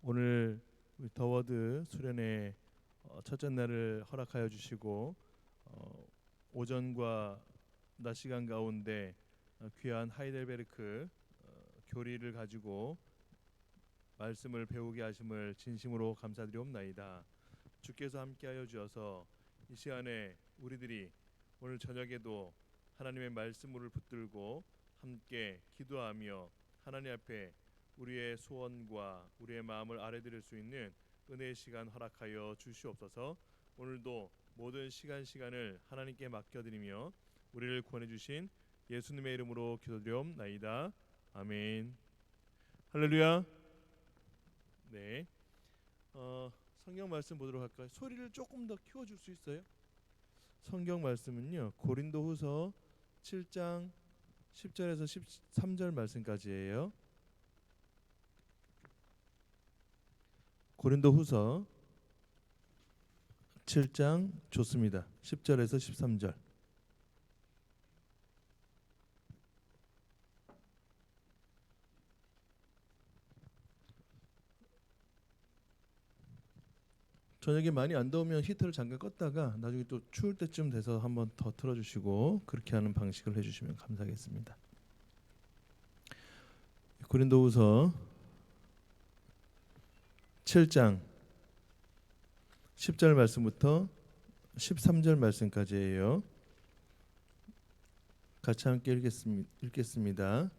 오늘 우리 더워드 수련회 첫째 날을 허락하여 주시고 오전과 낮 시간 가운데 귀한 하이델베르크 교리를 가지고 말씀을 배우게 하심을 진심으로 감사드리옵나이다. 주께서 함께하여 주어서 이 시간에 우리들이 오늘 저녁에도 하나님의 말씀을 붙들고 함께 기도하며 하나님 앞에 우리의 소원과 우리의 마음을 아뢰드릴 수 있는 은혜의 시간 허락하여 주시옵소서. 오늘도 모든 시간을 하나님께 맡겨드리며 우리를 구원해 주신 예수님의 이름으로 기도드리옵나이다. 아멘. 할렐루야. 네. 성경 말씀 보도록 할까요? 소리를 조금 더 키워줄 수 있어요? 성경 말씀은요, 고린도후서 7장 10절에서 13절 말씀까지예요. 고린도후서 7장 좋습니다. 10절에서 13절. 저녁에 많이 안 더우면 히터를 잠깐 껐다가 나중에 또 추울 때쯤 돼서 한번 더 틀어주시고 그렇게 하는 방식을 해주시면 감사하겠습니다. 고린도후서 7장 10절 말씀부터 13절 말씀까지예요. 같이 함께 읽겠습니다.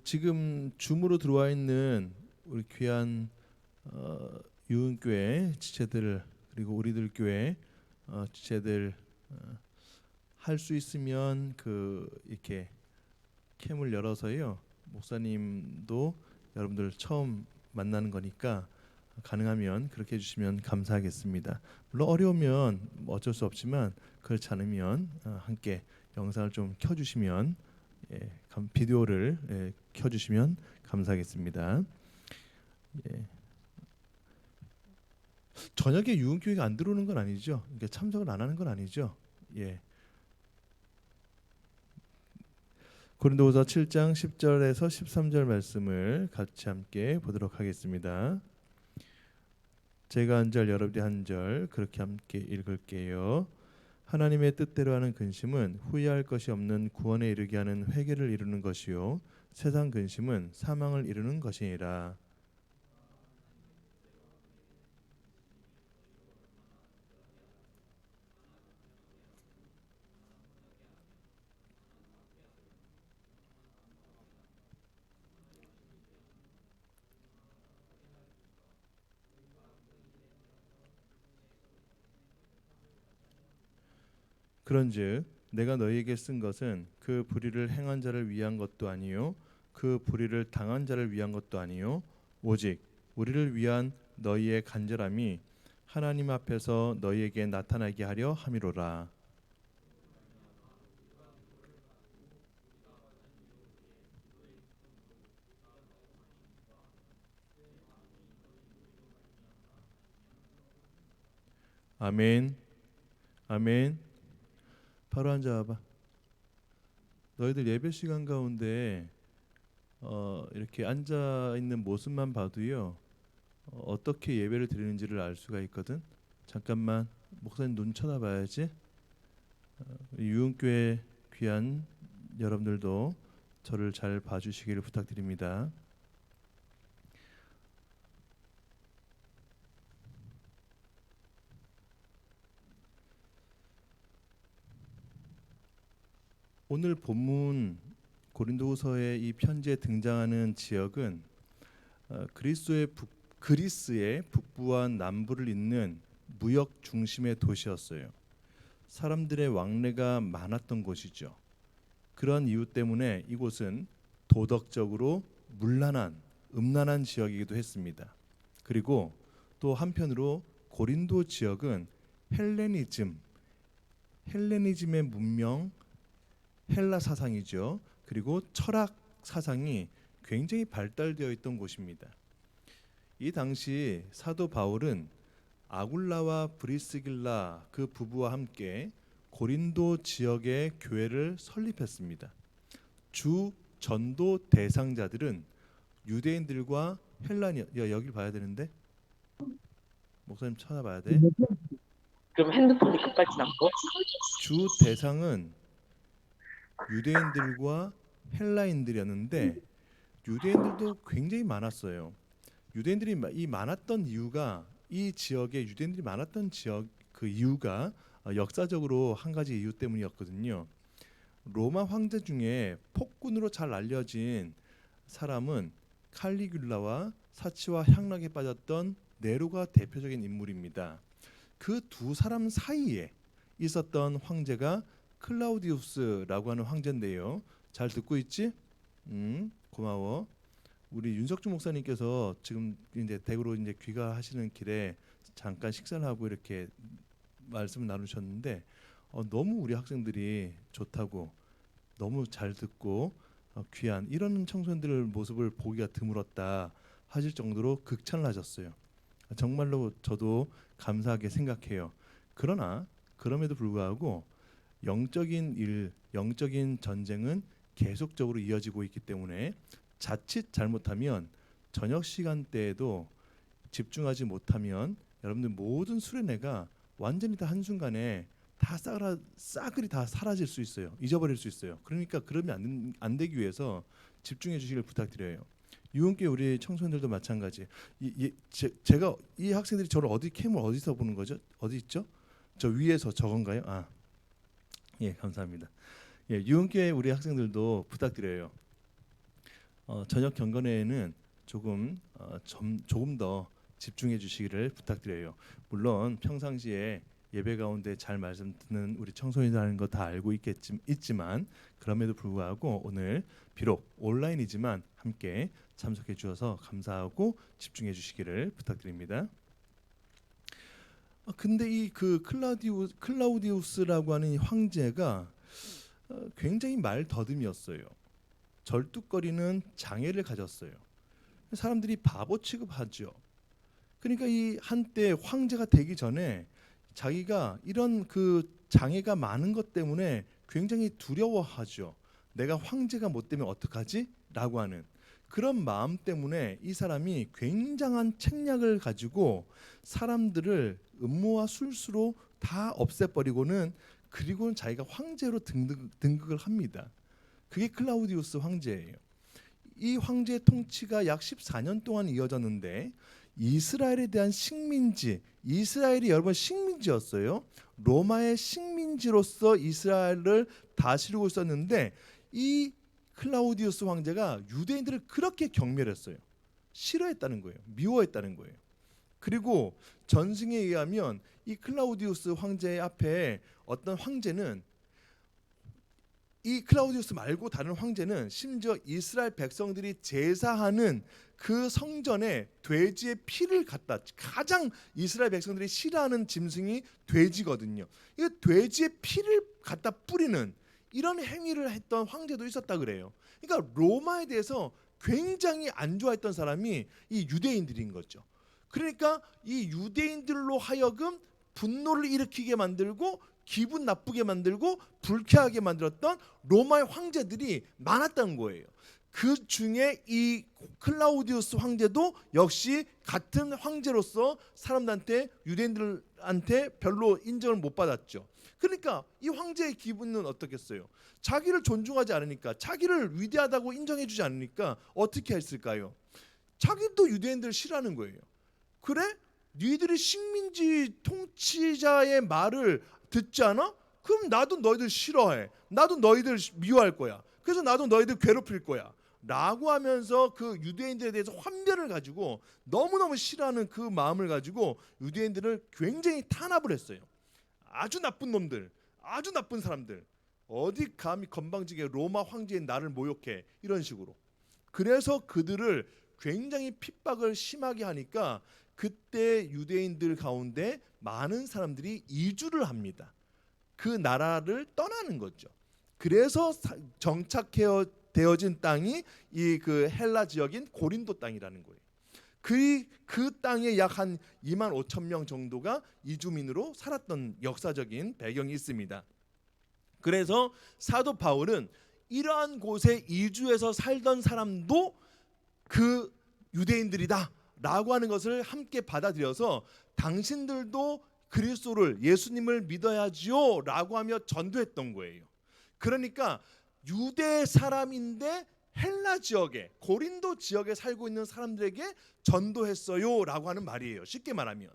지금 줌으로 들어와 있는 우리 귀한 유은교회 지체들 그리고 우리들 교회 지체들 할 수 있으면 이렇게 캠을 열어서요. 목사님도 여러분들 처음 만나는 거니까 가능하면 그렇게 해주시면 감사하겠습니다. 물론 어려우면 어쩔 수 없지만 그렇지 않으면 함께 영상을 좀 켜주시면 비디오를 켜주시면 감사하겠습니다. 저녁에 유흥교회가 안 들어오는 건 아니죠? 그러니까 참석을 안 하는 건 아니죠? 고린도후서 7장 10절에서 13절 말씀을 같이 함께 보도록 하겠습니다. 제가 한 절 여러분이 한 절 그렇게 함께 읽을게요. 하나님의 뜻대로 하는 근심은 후회할 것이 없는 구원에 이르게 하는 회개를 이루는 것이요 세상 근심은 사망을 이루는 것이니라. 그런즉 내가 너희에게 쓴 것은 그 불의를 행한 자를 위한 것도 아니요 그 불의를 당한 자를 위한 것도 아니요 오직 우리를 위한 너희의 간절함이 하나님 앞에서 너희에게 나타나게 하려 함이로라. 아멘. 아멘. 바로 앉아봐. 너희들 예배 시간 가운데 이렇게 앉아 있는 모습만 봐도요 어떻게 예배를 드리는지를 알 수가 있거든. 잠깐만 목사님 눈 쳐다봐야지. 유흥교회 귀한 여러분들도 저를 잘 봐주시기를 부탁드립니다. 오늘 본문 고린도후서의 이 편지에 등장하는 지역은 그리스의 북부와 남부를 잇는 무역 중심의 도시였어요. 사람들의 왕래가 많았던 곳이죠. 그런 이유 때문에 이곳은 도덕적으로 음란한 지역이기도 했습니다. 그리고 또 한편으로 고린도 지역은 헬레니즘의 문명, 헬라 사상이죠. 그리고 철학 사상이 굉장히 발달되어 있던 곳입니다. 이 당시 사도 바울은 아굴라와 브리스길라 그 부부와 함께 고린도 지역의 교회를 설립했습니다. 주 전도 대상자들은 유대인들과 헬라니 여길 봐야 되는데 목사님 찾아봐야 돼. 그럼 핸드폰이 가까이 남고 주 대상은 유대인들과 헬라인들이었는데 유대인들도 굉장히 많았어요. 유대인들이 이 많았던 이유가 이 지역에 유대인들이 많았던 지역 그 이유가 역사적으로 한 가지 이유 때문이었거든요. 로마 황제 중에 폭군으로 잘 알려진 사람은 칼리굴라와 사치와 향락에 빠졌던 네로가 대표적인 인물입니다. 그 두 사람 사이에 있었던 황제가 클라우디우스라고 하는 황제인데요. 잘 듣고 있지? 고마워. 우리 윤석주 목사님께서 지금 이제 댁으로 이제 귀가하시는 길에 잠깐 식사를 하고 이렇게 말씀을 나누셨는데 너무 우리 학생들이 좋다고 너무 잘 듣고 귀한 이런 청소년들 모습을 보기가 드물었다 하실 정도로 극찬을 하셨어요. 정말로 저도 감사하게 생각해요. 그러나 그럼에도 불구하고 영적인 일, 영적인 전쟁은 계속적으로 이어지고 있기 때문에 자칫 잘못하면 저녁 시간대에도 집중하지 못하면 여러분들 모든 수련회가 완전히 다 한순간에 다 싸그리 다 사라질 수 있어요. 잊어버릴 수 있어요. 그러니까 그러면 안 되기 위해서 집중해 주시길 부탁드려요. 유흥교회 우리 청소년들도 마찬가지. 제가 이 학생들이 저를 어디 캠을 어디서 보는 거죠? 어디 있죠? 저 위에서 저건가요? 아, 예, 감사합니다. 예, 유흥교회 우리 학생들도 부탁드려요. 저녁 경건회에는 조금 더 집중해 주시기를 부탁드려요. 물론 평상시에 예배 가운데 잘 말씀 듣는 우리 청소년이라는 거 다 알고 있지만 그럼에도 불구하고 오늘 비록 온라인이지만 함께 참석해 주셔서 감사하고 집중해 주시기를 부탁드립니다. 근데 이 그 클라우디우스라고 하는 이 황제가 굉장히 말더듬이었어요. 절뚝거리는 장애를 가졌어요. 사람들이 바보 취급하죠. 그러니까 이 한때 황제가 되기 전에 자기가 이런 그 장애가 많은 것 때문에 굉장히 두려워하죠. 내가 황제가 못 되면 어떡하지? 라고 하는 그런 마음 때문에 이 사람이 굉장한 책략을 가지고 사람들을 음모와 술수로 다 없애버리고는 그리고는 자기가 황제로 등극을 합니다. 그게 클라우디우스 황제예요. 이 황제의 통치가 약 14년 동안 이어졌는데 이스라엘에 대한 식민지, 이스라엘이 여러분 식민지였어요. 로마의 식민지로서 이스라엘을 다스리고 있었는데 이 클라우디우스 황제가 유대인들을 그렇게 경멸했어요. 싫어했다는 거예요. 미워했다는 거예요. 그리고 전승에 의하면 이 클라우디우스 황제 앞에 어떤 황제는 이 클라우디우스 말고 다른 황제는 심지어 이스라엘 백성들이 제사하는 그 성전에 돼지의 피를 갖다 가장 이스라엘 백성들이 싫어하는 짐승이 돼지거든요. 이 돼지의 피를 갖다 뿌리는 이런 행위를 했던 황제도 있었다 그래요. 그러니까 로마에 대해서 굉장히 안 좋아했던 사람이 이 유대인들인 거죠. 그러니까 이 유대인들로 하여금 분노를 일으키게 만들고 기분 나쁘게 만들고 불쾌하게 만들었던 로마의 황제들이 많았다는 거예요. 그 중에 이 클라우디우스 황제도 역시 같은 황제로서 사람들한테 유대인들한테 별로 인정을 못 받았죠. 그러니까 이 황제의 기분은 어떻겠어요? 자기를 존중하지 않으니까, 자기를 위대하다고 인정해주지 않으니까 어떻게 했을까요? 자기도 유대인들을 싫어하는 거예요. 그래? 니들이 식민지 통치자의 말을 듣지 않아? 그럼 나도 너희들 싫어해. 나도 너희들 미워할 거야. 그래서 나도 너희들 괴롭힐 거야. 라고 하면서 그 유대인들에 대해서 환멸을 가지고 너무너무 싫어하는 그 마음을 가지고 유대인들을 굉장히 탄압을 했어요. 아주 나쁜 놈들, 아주 나쁜 사람들. 어디 감히 건방지게 로마 황제의 나를 모욕해. 이런 식으로. 그래서 그들을 굉장히 핍박을 심하게 하니까 그때 유대인들 가운데 많은 사람들이 이주를 합니다. 그 나라를 떠나는 거죠. 그래서 정착되어진 땅이 이 그 헬라 지역인 고린도 땅이라는 거예요. 그 땅에 약 한 2만 5천 명 정도가 이주민으로 살았던 역사적인 배경이 있습니다. 그래서 사도 바울은 이러한 곳에 이주해서 살던 사람도 그 유대인들이다 라고 하는 것을 함께 받아들여서 당신들도 그리스도를, 예수님을 믿어야지요 라고 하며 전도했던 거예요. 그러니까 유대 사람인데 헬라 지역에, 고린도 지역에 살고 있는 사람들에게 전도했어요 라고 하는 말이에요. 쉽게 말하면.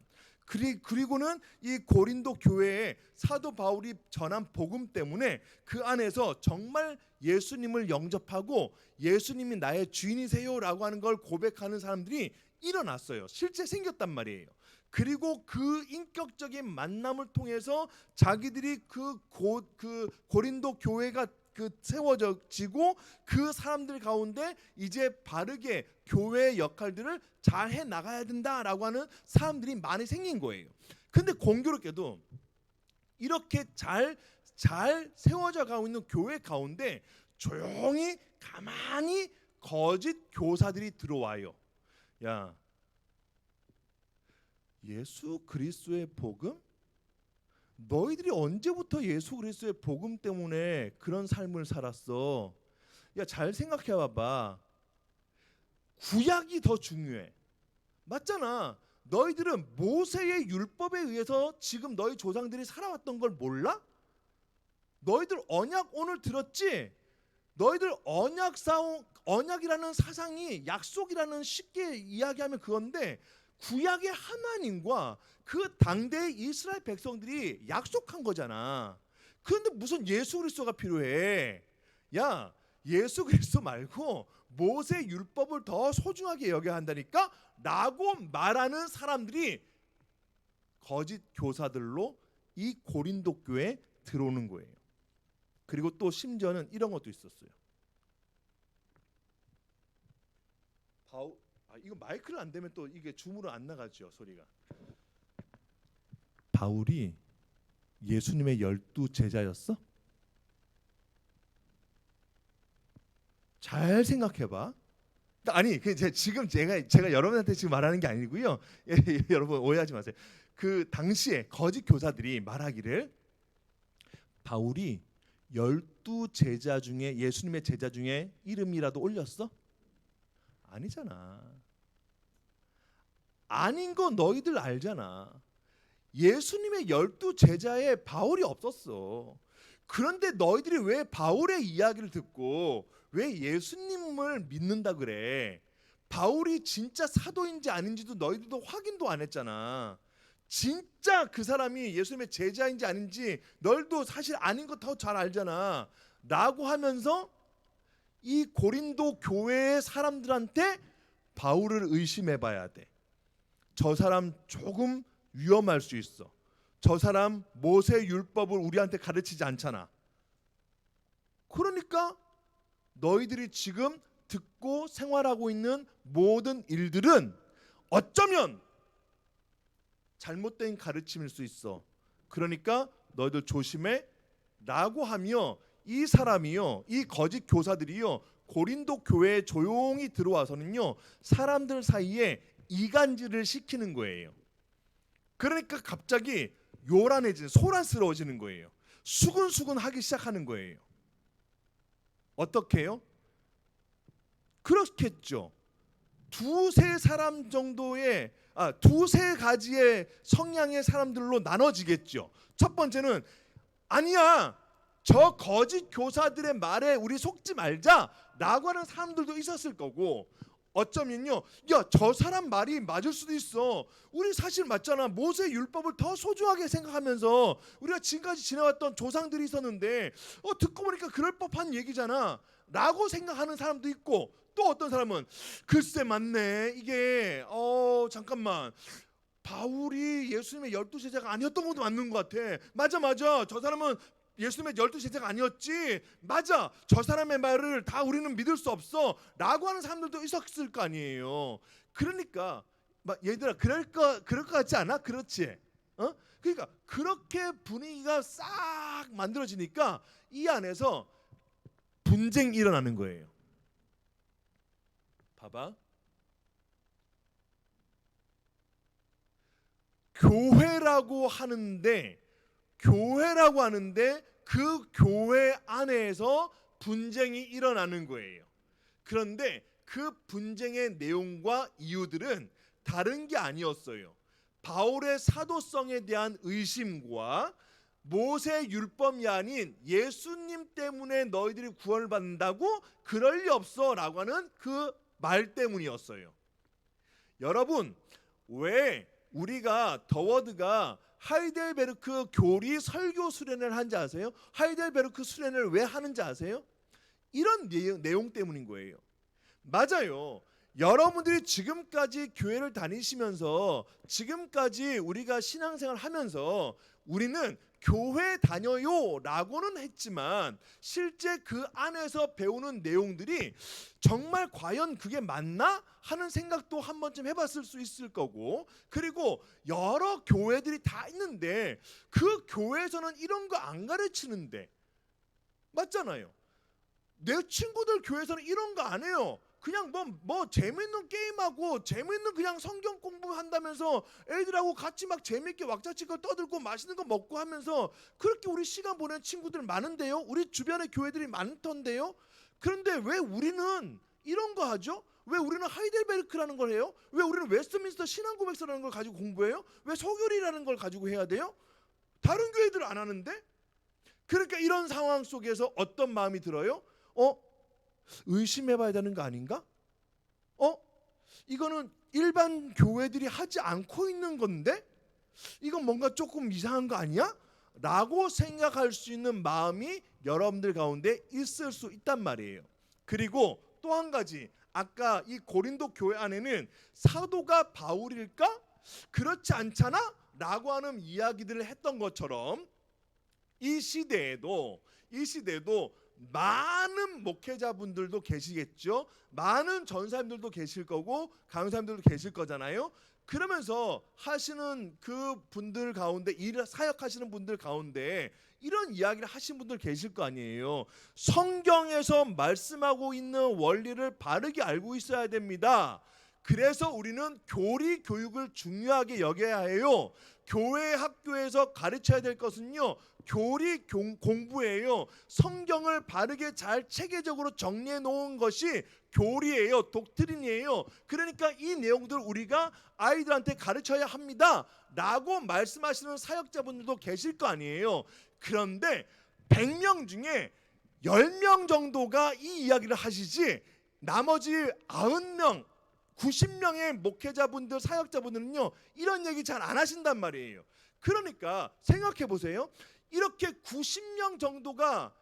그리고는 이 고린도 교회에 사도 바울이 전한 복음 때문에 그 안에서 정말 예수님을 영접하고 예수님이 나의 주인이세요 라고 하는 걸 고백하는 사람들이 일어났어요. 실제 생겼단 말이에요. 그리고 그 인격적인 만남을 통해서 자기들이 그 고린도 교회가 세워지고 그 사람들 가운데 이제 바르게 교회의 역할들을 잘 해 나가야 된다라고 하는 사람들이 많이 생긴 거예요. 근데 공교롭게도 이렇게 잘 세워져 가고 있는 교회 가운데 조용히 가만히 거짓 교사들이 들어와요. 야, 예수 그리스도의 복음? 너희들이 언제부터 예수 그리스도의 복음 때문에 그런 삶을 살았어? 야, 잘 생각해 봐봐. 구약이 더 중요해. 맞잖아. 너희들은 모세의 율법에 의해서 지금 너희 조상들이 살아왔던 걸 몰라? 너희들 언약 오늘 들었지? 너희들 언약이라는 사상이 약속이라는 쉽게 이야기하면 그건데 구약의 하나님과 그 당대의 이스라엘 백성들이 약속한 거잖아. 그런데 무슨 예수 그리스도가 필요해? 야, 예수 그리스도 말고 모세 율법을 더 소중하게 여겨야 한다니까? 라고 말하는 사람들이 거짓 교사들로 이 고린도 교회에 들어오는 거예요. 그리고 또 심지어는 이런 것도 있었어요. 이거 마이크를 안 대면 또 이게 줌으로 안 나가죠, 소리가. 바울이 예수님의 12 제자였어? 잘 생각해봐. 아니, 지금 제가 여러분한테 지금 말하는 게 아니고요. 여러분 오해하지 마세요. 그 당시에 거짓 교사들이 말하기를 바울이 12 제자 중에 예수님의 제자 중에 이름이라도 올렸어? 아니잖아. 아닌 거 너희들 알잖아. 예수님의 12 제자에 바울이 없었어. 그런데 너희들이 왜 바울의 이야기를 듣고 왜 예수님을 믿는다 그래? 바울이 진짜 사도인지 아닌지도 너희들도 확인도 안 했잖아. 진짜 그 사람이 예수님의 제자인지 아닌지 너희도 사실 아닌 거 더 잘 알잖아. 라고 하면서 이 고린도 교회의 사람들한테 바울을 의심해 봐야 돼. 저 사람 조금 위험할 수 있어. 저 사람 모세 율법을 우리한테 가르치지 않잖아. 그러니까 너희들이 지금 듣고 생활하고 있는 모든 일들은 어쩌면 잘못된 가르침일 수 있어. 그러니까 너희들 조심해 라고 하며 이 사람이요, 이 거짓 교사들이요, 고린도 교회에 조용히 들어와서는요, 사람들 사이에 이간질을 시키는 거예요. 그러니까 갑자기 소란스러워지는 거예요. 수근수근 하기 시작하는 거예요. 어떻게 해요? 그렇겠죠. 두세 가지의 성향의 사람들로 나눠지겠죠. 첫 번째는 아니야, 저 거짓 교사들의 말에 우리 속지 말자라고 하는 사람들도 있었을 거고, 어쩌면요, 야, 저 사람 말이 맞을 수도 있어. 우리 사실 맞잖아. 모세 율법을 더 소중하게 생각하면서 우리가 지금까지 지나왔던 조상들이 있었는데 듣고 보니까 그럴 법한 얘기잖아 라고 생각하는 사람도 있고, 또 어떤 사람은 글쎄 맞네, 이게 잠깐만, 바울이 예수님의 12 제자가 아니었던 것도 맞는 것 같아. 맞아, 저 사람은 예수님의 12 제자가 아니었지. 맞아, 저 사람의 말을 다 우리는 믿을 수 없어 라고 하는 사람들도 있었을 거 아니에요. 그러니까 얘들아, 그럴 것 같지 않아? 그렇지? 그러니까 그렇게 분위기가 싹 만들어지니까 이 안에서 분쟁이 일어나는 거예요. 봐봐, 교회라고 하는데 그 교회 안에서 분쟁이 일어나는 거예요. 그런데 그 분쟁의 내용과 이유들은 다른 게 아니었어요. 바울의 사도성에 대한 의심과 모세 율법이 아닌 예수님 때문에 너희들이 구원을 받는다고? 그럴 리 없어 라고 하는 그 말 때문이었어요. 여러분, 왜 우리가 더워드가 하이델베르크 교리 설교 수련을 한지 아세요? 하이델베르크 수련을 왜 하는지 아세요? 이런 내용 때문인 거예요. 맞아요. 여러분들이 지금까지 교회를 다니시면서 지금까지 우리가 신앙생활을 하면서 우리는 교회 다녀요 라고는 했지만 실제 그 안에서 배우는 내용들이 정말 과연 그게 맞나 하는 생각도 한 번쯤 해봤을 수 있을 거고, 그리고 여러 교회들이 다 있는데 그 교회에서는 이런 거 안 가르치는데, 맞잖아요. 내 친구들 교회에서는 이런 거 안 해요. 그냥 뭐 재밌는 게임하고 재밌는 그냥 성경 공부한다면서 애들하고 같이 막 재밌게 왁자지껄 떠들고 맛있는 거 먹고 하면서 그렇게 우리 시간 보내는 친구들 많은데요. 우리 주변에 교회들이 많던데요. 그런데 왜 우리는 이런 거 하죠? 왜 우리는 하이델베르크라는 걸 해요? 왜 우리는 웨스트민스터 신앙고백서라는 걸 가지고 공부해요? 왜 소교리라는 걸 가지고 해야 돼요? 다른 교회들은 안 하는데? 그러니까 이런 상황 속에서 어떤 마음이 들어요? 의심해봐야 되는 거 아닌가? 이거는 일반 교회들이 하지 않고 있는 건데? 이건 뭔가 조금 이상한 거 아니야? 라고 생각할 수 있는 마음이 여러분들 가운데 있을 수 있단 말이에요. 그리고 또 한 가지, 아까 이 고린도 교회 안에는 사도가 바울일까? 그렇지 않잖아? 라고 하는 이야기들을 했던 것처럼 이 시대에도 많은 목회자분들도 계시겠죠. 많은 전사님들도 계실 거고 강사님들도 계실 거잖아요. 그러면서 하시는 그 분들 가운데, 사역하시는 분들 가운데 이런 이야기를 하신 분들 계실 거 아니에요. 성경에서 말씀하고 있는 원리를 바르게 알고 있어야 됩니다. 그래서 우리는 교리 교육을 중요하게 여겨야 해요. 교회 학교에서 가르쳐야 될 것은요, 교리 공부예요. 성경을 바르게 잘 체계적으로 정리해 놓은 것이 교리예요. 독트린이에요. 그러니까 이 내용들 우리가 아이들한테 가르쳐야 합니다 라고 말씀하시는 사역자분들도 계실 거 아니에요. 그런데 100명 중에 10명 정도가 이 이야기를 하시지 나머지 90명 90명의 목회자분들, 사역자분들은요, 이런 얘기 잘 안 하신단 말이에요. 그러니까 생각해 보세요. 이렇게 90명 정도가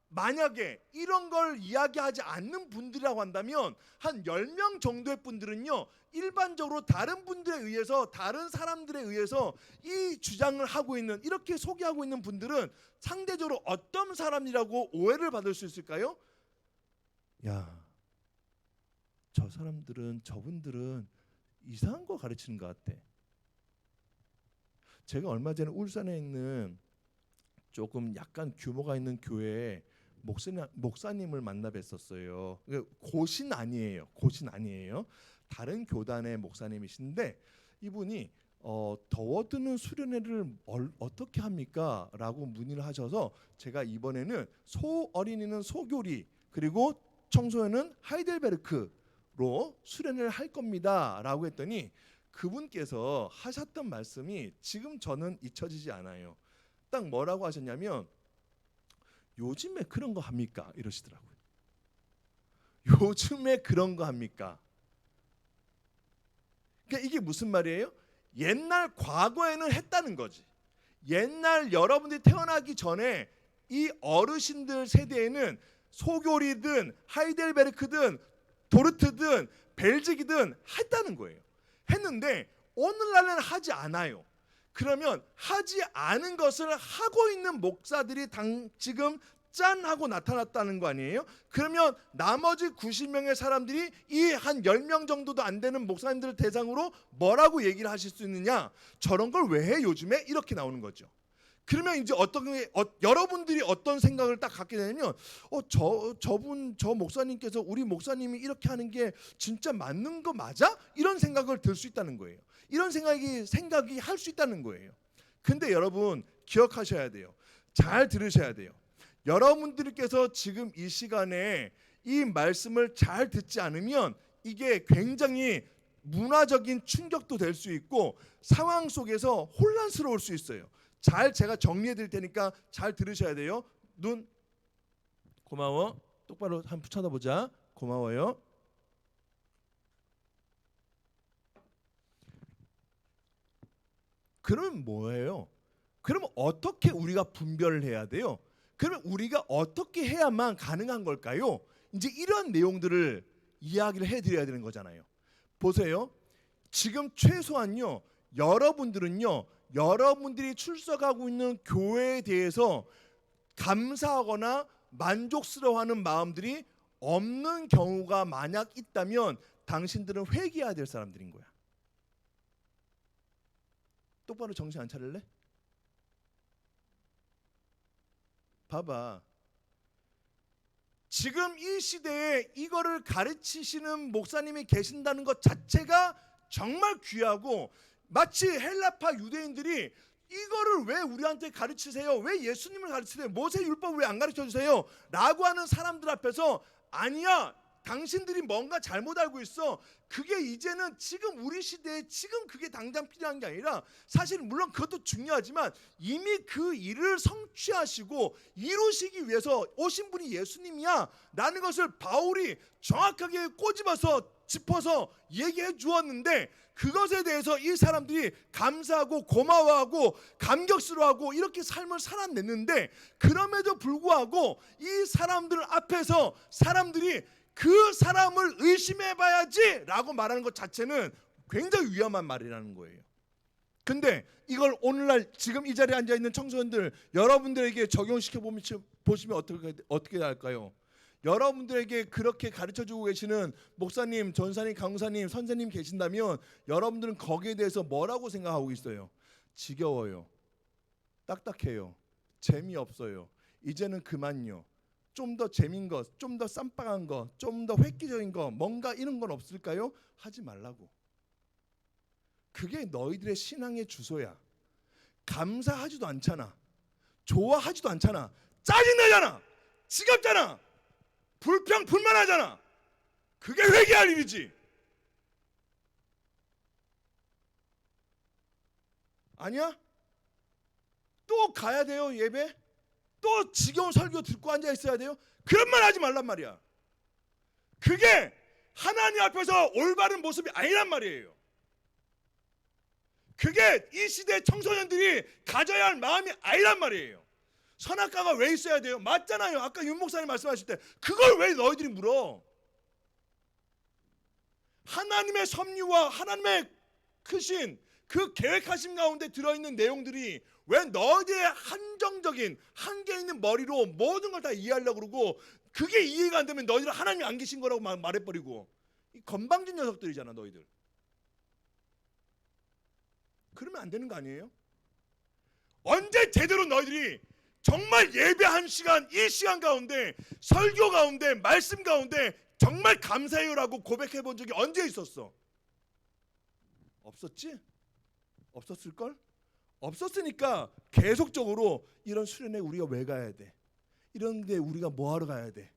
만약에 이런 걸 이야기하지 않는 분들이라고 한다면 한 10명 정도의 분들은요, 일반적으로 다른 분들에 의해서, 다른 사람들에 의해서 이 주장을 하고 있는, 이렇게 소개하고 있는 분들은 상대적으로 어떤 사람이라고 오해를 받을 수 있을까요? 야, 저분들은 이상한 거 가르치는 것 같아. 제가 얼마 전에 울산에 있는 조금 약간 규모가 있는 교회에 목사님을 만나 뵀었어요. 고신 아니에요. 다른 교단의 목사님이신데 이분이 더워드는 수련회를 어떻게 합니까? 라고 문의를 하셔서 제가 이번에는 어린이는 소교리, 그리고 청소년은 하이델베르크 로 수련을 할 겁니다 라고 했더니 그분께서 하셨던 말씀이 지금 저는 잊혀지지 않아요. 딱 뭐라고 하셨냐면, 요즘에 그런 거 합니까? 이러시더라고요. 요즘에 그런 거 합니까? 그러니까 이게 무슨 말이에요? 옛날 과거에는 했다는 거지. 옛날 여러분들이 태어나기 전에 이 어르신들 세대에는 소교리든 하이델베르크든 도르트든 벨직이든 했다는 거예요. 했는데 오늘날은 하지 않아요. 그러면 하지 않은 것을 하고 있는 목사들이 지금 짠 하고 나타났다는 거 아니에요? 그러면 나머지 90명의 사람들이 이 한 10명 정도도 안 되는 목사님들을 대상으로 뭐라고 얘기를 하실 수 있느냐? 저런 걸 왜 해 요즘에? 이렇게 나오는 거죠. 그러면 이제 여러분들이 어떤 생각을 딱 갖게 되냐면, 저 목사님께서 우리 목사님이 이렇게 하는 게 진짜 맞는 거 맞아? 이런 생각을 들 수 있다는 거예요. 이런 생각이 할 수 있다는 거예요. 근데 여러분 기억하셔야 돼요. 잘 들으셔야 돼요. 여러분들께서 지금 이 시간에 이 말씀을 잘 듣지 않으면 이게 굉장히 문화적인 충격도 될 수 있고 상황 속에서 혼란스러울 수 있어요. 잘 제가 정리해 드릴 테니까 잘 들으셔야 돼요. 눈 고마워. 똑바로 한번 쳐다보자. 고마워요. 그러면 뭐예요? 그러면 어떻게 우리가 분별을 해야 돼요? 그러면 우리가 어떻게 해야만 가능한 걸까요? 이제 이런 내용들을 이야기를 해드려야 되는 거잖아요. 보세요. 지금 최소한요, 여러분들은요, 여러분들이 출석하고 있는 교회에 대해서 감사하거나 만족스러워하는 마음들이 없는 경우가 만약 있다면 당신들은 회개해야 될 사람들인 거야. 똑바로 정신 안 차릴래? 봐봐. 지금 이 시대에 이거를 가르치시는 목사님이 계신다는 것 자체가 정말 귀하고, 마치 헬라파 유대인들이 이거를 왜 우리한테 가르치세요? 왜 예수님을 가르치세요? 모세 율법을 왜 안 가르쳐 주세요? 라고 하는 사람들 앞에서 아니야, 당신들이 뭔가 잘못 알고 있어. 그게 이제는 지금 우리 시대에 지금 그게 당장 필요한 게 아니라, 사실 물론 그것도 중요하지만 이미 그 일을 성취하시고 이루시기 위해서 오신 분이 예수님이야 라는 것을 바울이 정확하게 꼬집어서 짚어서 얘기해 주었는데, 그것에 대해서 이 사람들이 감사하고 고마워하고 감격스러워하고 이렇게 삶을 살아냈는데, 그럼에도 불구하고 이 사람들 앞에서 사람들이 그 사람을 의심해 봐야지 라고 말하는 것 자체는 굉장히 위험한 말이라는 거예요. 근데 이걸 오늘날 지금 이 자리에 앉아있는 청소년들 여러분들에게 적용시켜 보시면 어떻게 할까요? 여러분들에게 그렇게 가르쳐주고 계시는 목사님, 전사님, 강사님, 선생님 계신다면 여러분들은 거기에 대해서 뭐라고 생각하고 있어요? 지겨워요, 딱딱해요, 재미없어요, 이제는 그만요, 좀 더 재미있는 것, 좀 더 쌈빵한 것, 좀 더 획기적인 것, 뭔가 이런 건 없을까요? 하지 말라고. 그게 너희들의 신앙의 주소야. 감사하지도 않잖아, 좋아하지도 않잖아, 짜증나잖아, 지겹잖아, 불만하잖아. 그게 회개할 일이지. 아니야? 또 가야 돼요, 예배? 또 지겨운 설교 듣고 앉아 있어야 돼요? 그런 말 하지 말란 말이야. 그게 하나님 앞에서 올바른 모습이 아니란 말이에요. 그게 이 시대 청소년들이 가져야 할 마음이 아니란 말이에요. 선악과가 왜 있어야 돼요? 맞잖아요. 아까 윤 목사님 말씀하실 때 그걸 왜 너희들이 물어? 하나님의 섭리와 하나님의 크신 그 계획하심 가운데 들어있는 내용들이 왜 너희들의 한정적인 한계 있는 머리로 모든 걸 다 이해하려고 그러고, 그게 이해가 안 되면 너희들은 하나님이 안 계신 거라고 말해버리고, 이 건방진 녀석들이잖아 너희들. 그러면 안 되는 거 아니에요? 언제 제대로 너희들이 정말 예배 한 시간, 이 시간 가운데 설교 가운데 말씀 가운데 정말 감사해요라고 고백해 본 적이 언제 있었어? 없었지? 없었을걸? 없었으니까 계속적으로 이런 수련회 우리가 왜 가야 돼? 이런 데 우리가 뭐하러 가야 돼?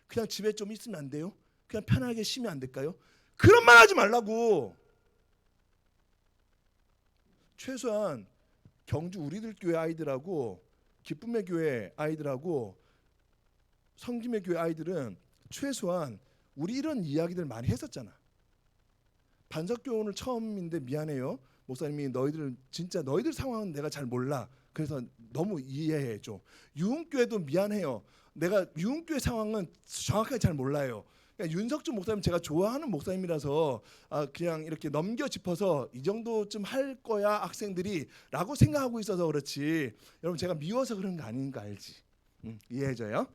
그냥 집에 좀 있으면 안 돼요? 그냥 편하게 쉬면 안 될까요? 그런 말 하지 말라고. 최소한 경주 우리들 교회 아이들하고 기쁨의 교회 아이들하고 성김의 교회 아이들은 최소한 우리 이런 이야기들 많이 했었잖아. 반석교 오늘 처음인데 미안해요. 목사님이 너희들 진짜 너희들 상황은 내가 잘 몰라. 그래서 너무 이해해 줘. 유흥교회도 미안해요. 내가 유흥교회 상황은 정확하게 잘 몰라요. 그러니까 윤석준 목사님 제가 좋아하는 목사님이라서 그냥 이렇게 넘겨 짚어서 이 정도쯤 할 거야 학생들이 라고 생각하고 있어서 그렇지, 여러분 제가 미워서 그런 거 아닌 거 알지? 이해해줘요?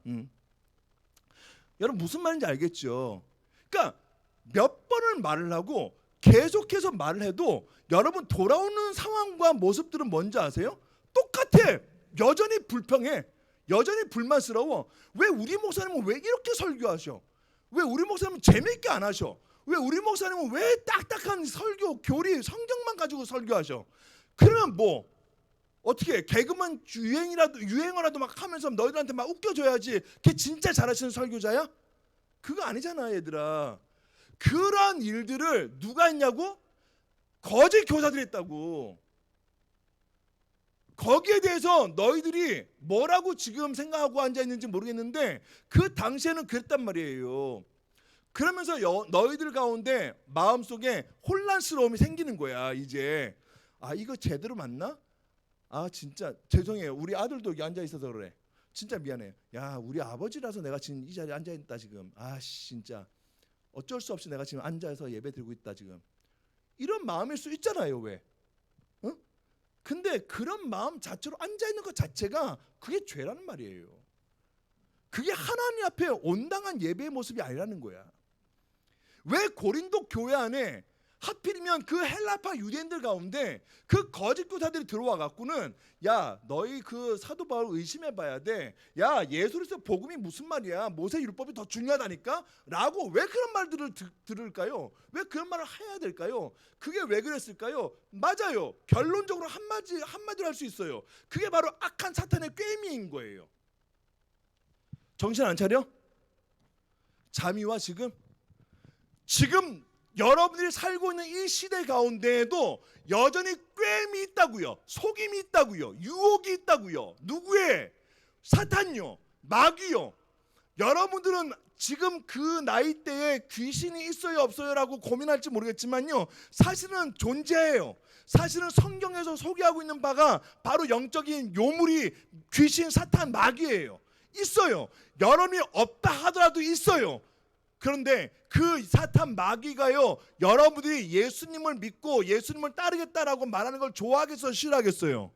여러분 무슨 말인지 알겠죠? 그러니까 몇 번을 말을 하고 계속해서 말을 해도 여러분 돌아오는 상황과 모습들은 뭔지 아세요? 똑같아. 여전히 불평해. 여전히 불만스러워. 왜 우리 목사님은 왜 이렇게 설교하셔? 왜 우리 목사님은 재미있게 안 하셔? 왜 우리 목사님은 왜 딱딱한 설교, 교리, 성경만 가지고 설교하셔? 그러면 뭐 어떻게 개그만 유행어라도 막 하면서 너희들한테 막 웃겨줘야지 걔 진짜 잘하시는 설교자야? 그거 아니잖아 얘들아. 그런 일들을 누가 했냐고? 거짓 교사들이 했다고. 거기에 대해서 너희들이 뭐라고 지금 생각하고 앉아있는지 모르겠는데 그 당시에는 그랬단 말이에요. 그러면서 너희들 가운데 마음속에 혼란스러움이 생기는 거야. 이제 이거 제대로 맞나? 진짜 죄송해요. 우리 아들도 여기 앉아있어서 그래. 진짜 미안해. 야 우리 아버지라서 내가 지금 이 자리에 앉아있다 지금. 진짜 어쩔 수 없이 내가 지금 앉아서 예배 드리고 있다 지금. 이런 마음일 수 있잖아요. 왜? 근데 그런 마음 자체로 앉아있는 것 자체가 그게 죄라는 말이에요. 그게 하나님 앞에 온당한 예배의 모습이 아니라는 거야. 왜 고린도 교회 안에 하필이면 그 헬라파 유대인들 가운데 그 거짓 교사들이 들어와 갖고는 야 너희 그 사도 바울 의심해 봐야 돼. 야 예수로서 복음이 무슨 말이야. 모세 율법이 더 중요하다니까? 라고 왜 그런 말들을 들을까요? 왜 그런 말을 해야 될까요? 그게 왜 그랬을까요? 맞아요. 결론적으로 한마디로 할 수 있어요. 그게 바로 악한 사탄의 꾀미인 거예요. 정신 안 차려? 잠이 와 지금 여러분들이 살고 있는 이 시대 가운데에도 여전히 꾀임이 있다고요. 속임이 있다고요. 유혹이 있다고요. 누구의? 사탄요. 마귀요. 여러분들은 지금 그 나이대에 귀신이 있어요 없어요라고 고민할지 모르겠지만요. 사실은 존재해요. 사실은 성경에서 소개하고 있는 바가 바로 영적인 요물이 귀신, 사탄, 마귀예요. 있어요. 여러분이 없다 하더라도 있어요. 그런데 그 사탄 마귀가요 여러분들이 예수님을 믿고 예수님을 따르겠다라고 말하는 걸 좋아하겠어요 싫어하겠어요?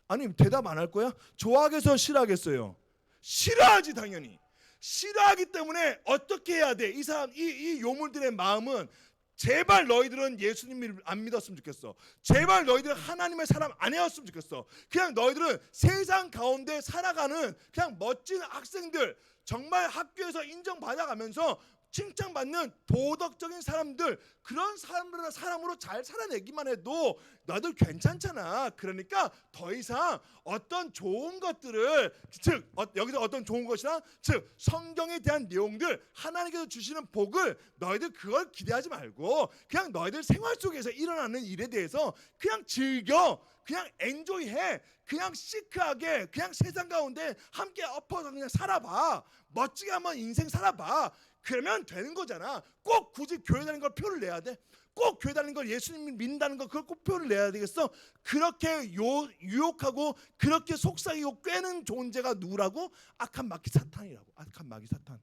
아니 대답 안 할 거야? 좋아하겠어요 싫어하겠어요? 싫어하지 당연히. 싫어하기 때문에 어떻게 해야 돼? 이 요물들의 마음은 제발 너희들은 예수님을 안 믿었으면 좋겠어. 제발 너희들은 하나님의 사람 아니었으면 좋겠어. 그냥 너희들은 세상 가운데 살아가는 그냥 멋진 학생들, 정말 학교에서 인정받아가면서 칭찬받는 도덕적인 사람들, 그런 사람으로 잘 살아내기만 해도 너희들 괜찮잖아. 그러니까 더 이상 어떤 좋은 것들을, 즉 여기서 어떤 좋은 것이란 즉 성경에 대한 내용들, 하나님께서 주시는 복을 너희들 그걸 기대하지 말고 그냥 너희들 생활 속에서 일어나는 일에 대해서 그냥 즐겨, 그냥 엔조이해, 그냥 시크하게 그냥 세상 가운데 함께 엎어서 그냥 살아봐. 멋지게 한번 인생 살아봐. 그러면 되는 거잖아. 꼭 굳이 교회 다니는 걸 표를 내야 돼? 꼭 교회 다니는 걸 예수님 믿는다는 걸 그걸 꼭 표를 내야 되겠어? 그렇게 유혹하고 그렇게 속삭이고 꿰는 존재가 누구라고? 악한 마귀 사탄이라고. 악한 마귀 사탄.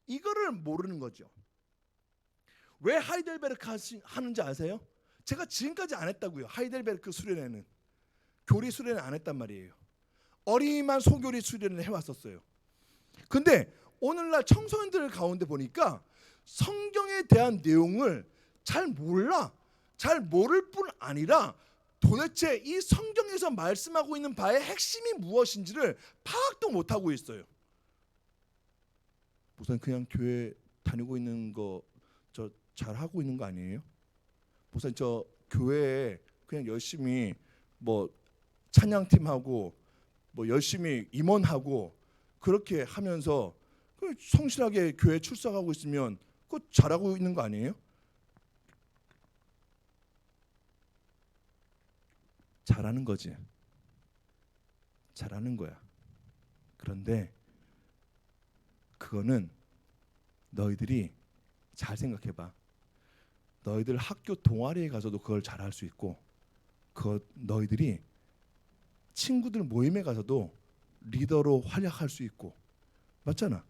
이거를 모르는 거죠. 왜 하이델베르크 하는지 아세요? 제가 지금까지 안 했다고요. 하이델베르크 수련회는 교리 수련회 안 했단 말이에요. 어린이만 소교리 수련을 해왔었어요. 근데 오늘날 청소년들 가운데 보니까 성경에 대한 내용을 잘 몰라. 잘 모를 뿐 아니라 도대체 이 성경에서 말씀하고 있는 바의 핵심이 무엇인지를 파악도 못하고 있어요. 우선 그냥 교회 다니고 있는 거 저 잘하고 있는 거 아니에요? 우선 저 교회에 그냥 열심히 뭐 찬양팀하고 뭐 열심히 임원하고 그렇게 하면서 성실하게 교회 출석하고 있으면 그거 잘하고 있는 거 아니에요? 잘하는 거지. 잘하는 거야. 그런데 그거는 너희들이 잘 생각해봐. 너희들 학교 동아리에 가서도 그걸 잘할 수 있고, 너희들이 친구들 모임에 가서도 리더로 활약할 수 있고, 맞잖아.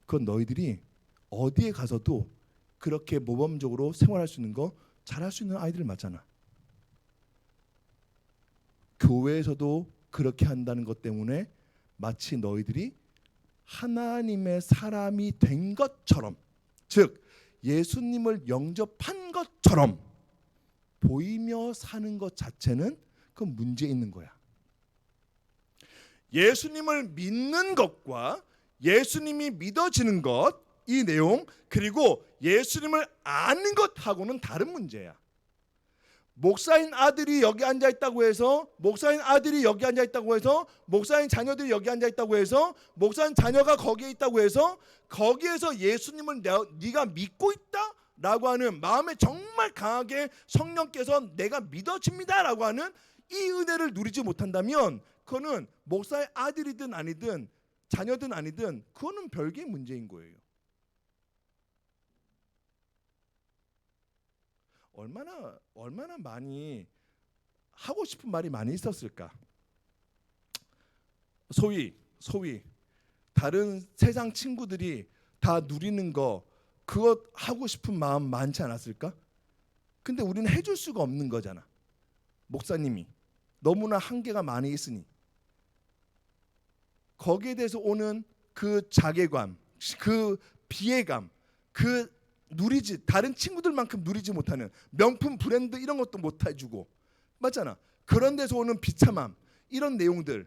그건 너희들이 어디에 가서도 그렇게 모범적으로 생활할 수 있는 거 잘할 수 있는 아이들 맞잖아. 교회에서도 그렇게 한다는 것 때문에 마치 너희들이 하나님의 사람이 된 것처럼, 즉 예수님을 영접한 것처럼 보이며 사는 것 자체는 그 문제 있는 거야. 예수님을 믿는 것과 예수님이 믿어지는 것, 이 내용, 그리고 예수님을 아는 것하고는 다른 문제야. 목사인 아들이 여기 앉아 있다고 해서, 목사인 아들이 여기 앉아 있다고 해서, 목사인 자녀들이 여기 앉아 있다고 해서, 목사인 자녀가 거기에 있다고 해서 거기에서 예수님을 네가 믿고 있다? 라고 하는 마음에 정말 강하게 성령께서 내가 믿어집니다 라고 하는 이 은혜를 누리지 못한다면 그거는 목사의 아들이든 아니든 자녀든 아니든 그거는 별개의 문제인 거예요. 얼마나 많이 하고 싶은 말이 많이 있었을까. 소위 다른 세상 친구들이 다 누리는 거 그것 하고 싶은 마음 많지 않았을까? 근데 우리는 해줄 수가 없는 거잖아. 목사님이 너무나 한계가 많이 있으니 거기에 대해서 오는 그 자괴감, 그 비애감, 그 다른 친구들만큼 누리지 못하는 명품 브랜드 이런 것도 못 해주고, 맞잖아. 그런 데서 오는 비참함, 이런 내용들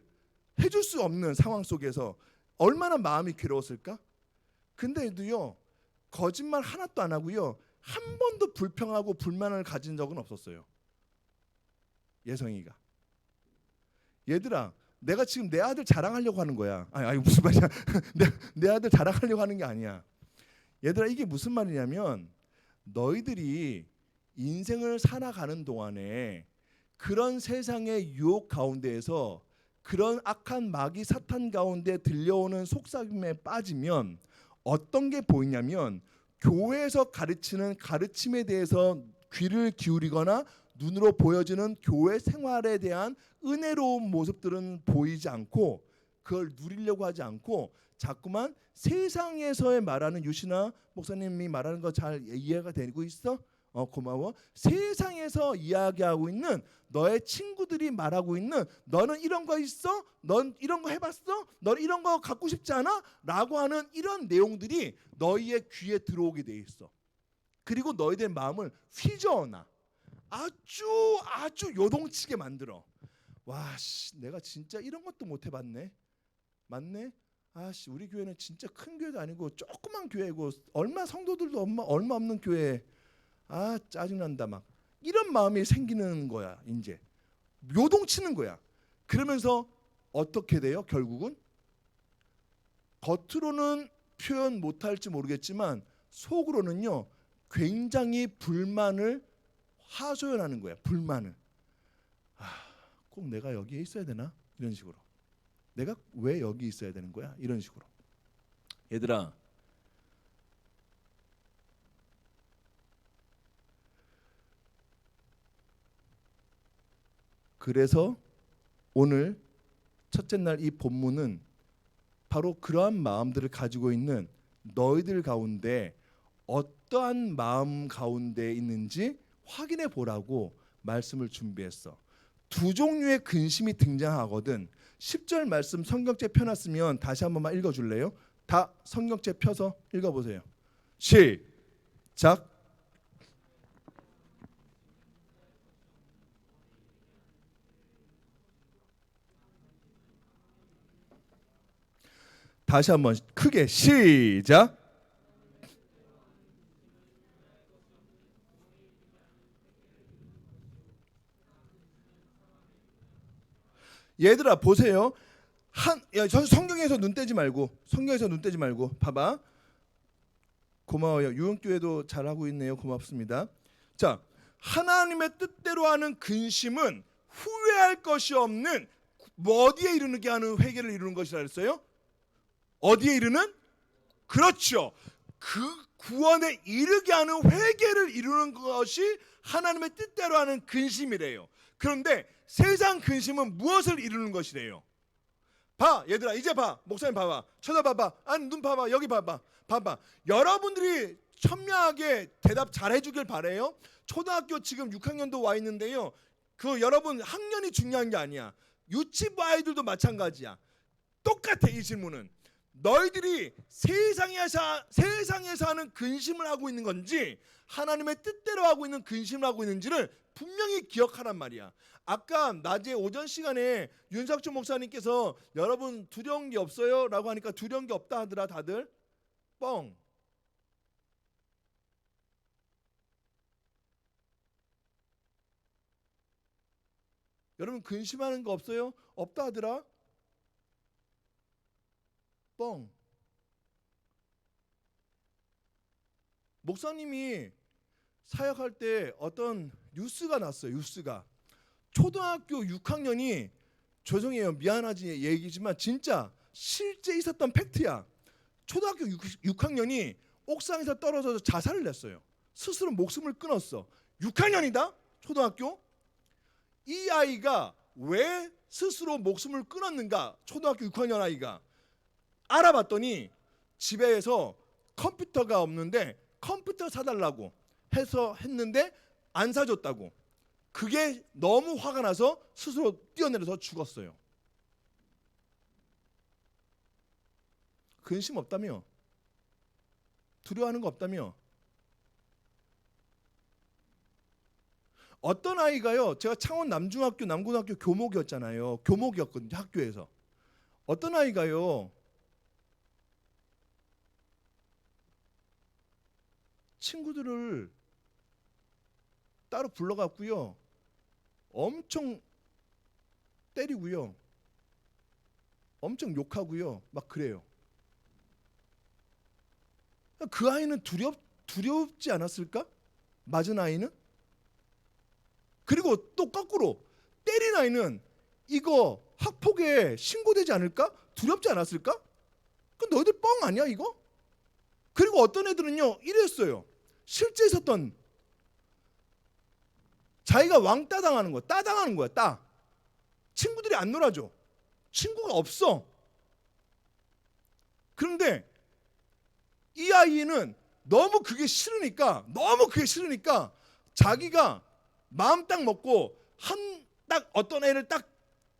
해줄 수 없는 상황 속에서 얼마나 마음이 괴로웠을까? 근데도요, 거짓말 하나도 안 하고요, 한 번도 불평하고 불만을 가진 적은 없었어요. 예성이가. 얘들아, 내가 지금 내 아들 자랑하려고 하는 거야. 아니 무슨 말이야? 내 아들 자랑하려고 하는 게 아니야. 얘들아, 이게 무슨 말이냐면 너희들이 인생을 살아가는 동안에 그런 세상의 유혹 가운데에서 그런 악한 마귀 사탄 가운데 들려오는 속삭임에 빠지면 어떤 게 보이냐면 교회에서 가르치는 가르침에 대해서 귀를 기울이거나 눈으로 보여주는 교회 생활에 대한 은혜로운 모습들은 보이지 않고 그걸 누리려고 하지 않고 자꾸만 세상에서의 말하는, 유신아 목사님이 말하는 거 잘 이해가 되고 있어? 고마워. 세상에서 이야기하고 있는 너의 친구들이 말하고 있는 너는 이런 거 있어? 넌 이런 거 해봤어? 넌 이런 거 갖고 싶지 않아? 라고 하는 이런 내용들이 너희의 귀에 들어오게 돼 있어. 그리고 너희들 마음을 휘저어놔. 아주 요동치게 만들어. 와, 내가 진짜 이런 것도 못 해봤네. 맞네? 우리 교회는 진짜 큰 교회도 아니고 조그만 교회고 얼마 성도들도 얼마 없는 교회. 짜증난다 막. 이런 마음이 생기는 거야. 이제 요동치는 거야. 그러면서 어떻게 돼요? 결국은 겉으로는 표현 못할지 모르겠지만 속으로는요 굉장히 불만을 하소연하는 거야. 불만을. 꼭 내가 여기에 있어야 되나? 이런 식으로. 내가 왜 여기 있어야 되는 거야? 이런 식으로. 얘들아, 그래서 오늘 첫째 날 이 본문은 바로 그러한 마음들을 가지고 있는 너희들 가운데 어떠한 마음 가운데 있는지 확인해 보라고 말씀을 준비했어. 두 종류의 근심이 등장하거든. 10절 말씀 성경책 펴놨으면 다시 한 번만 읽어줄래요? 다 성경책 펴서 읽어보세요. 시작. 다시 한번 크게 시작. 얘들아 보세요. 성경에서 눈 떼지 말고 봐봐. 고마워요. 유흥교회도 잘하고 있네요. 고맙습니다. 자, 하나님의 뜻대로 하는 근심은 후회할 것이 없는 어디에 이르게 하는 회개를 이루는 것이라 했어요? 어디에 이르는? 그렇죠. 그 구원에 이르게 하는 회개를 이루는 것이 하나님의 뜻대로 하는 근심이래요. 그런데 세상 근심은 무엇을 이루는 것이래요? 얘들아, 이제 봐. 목사님 봐봐. 쳐다봐봐. 눈 봐봐. 여기 봐봐. 여러분들이 현명하게 대답 잘 해주길 바래요. 초등학교 지금 6학년도 와 있는데요. 여러분 학년이 중요한 게 아니야. 유치부 아이들도 마찬가지야. 똑같아. 이 질문은 너희들이 세상에서 하는 근심을 하고 있는 건지 하나님의 뜻대로 하고 있는 근심을 하고 있는지를 분명히 기억하란 말이야. 아까 낮에 오전 시간에 윤석준 목사님께서 여러분 두려운 게 없어요? 라고 하니까 두려운 게 없다 하더라. 다들 뻥. 여러분 근심하는 거 없어요? 없다 하더라. 뻥. 목사님이 사역할 때 어떤 뉴스가 났어요. 뉴스가 초등학교 6학년이, 죄송해요 미안하지 얘기지만 진짜 실제 있었던 팩트야. 초등학교 6학년이 옥상에서 떨어져서 자살을 했어요. 스스로 목숨을 끊었어. 6학년이다 초등학교. 이 아이가 왜 스스로 목숨을 끊었는가, 초등학교 6학년 아이가 알아봤더니 집에서 컴퓨터가 없는데 컴퓨터 사달라고 해서 했는데 안 사줬다고. 그게 너무 화가 나서 스스로 뛰어내려서 죽었어요. 근심 없다며? 두려워하는 거 없다며? 어떤 아이가요, 제가 창원 남중학교 남고등학교 교목이었잖아요. 교목이었거든요, 학교에서. 어떤 아이가요, 친구들을 따로 불러갖고요, 엄청 때리고요, 엄청 욕하고요, 막 그래요. 그 아이는 두렵지 않았을까? 맞은 아이는? 그리고 또 거꾸로 때린 아이는 이거 학폭에 신고되지 않을까? 두렵지 않았을까? 그 너희들 뻥 아니야 이거? 그리고 어떤 애들은요 이랬어요. 실제 있었던, 자기가 왕따 당하는 거야. 따 당하는 거야. 따. 친구들이 안 놀아줘. 친구가 없어. 그런데 이 아이는 너무 그게 싫으니까 자기가 마음 딱 먹고 딱 어떤 애를 딱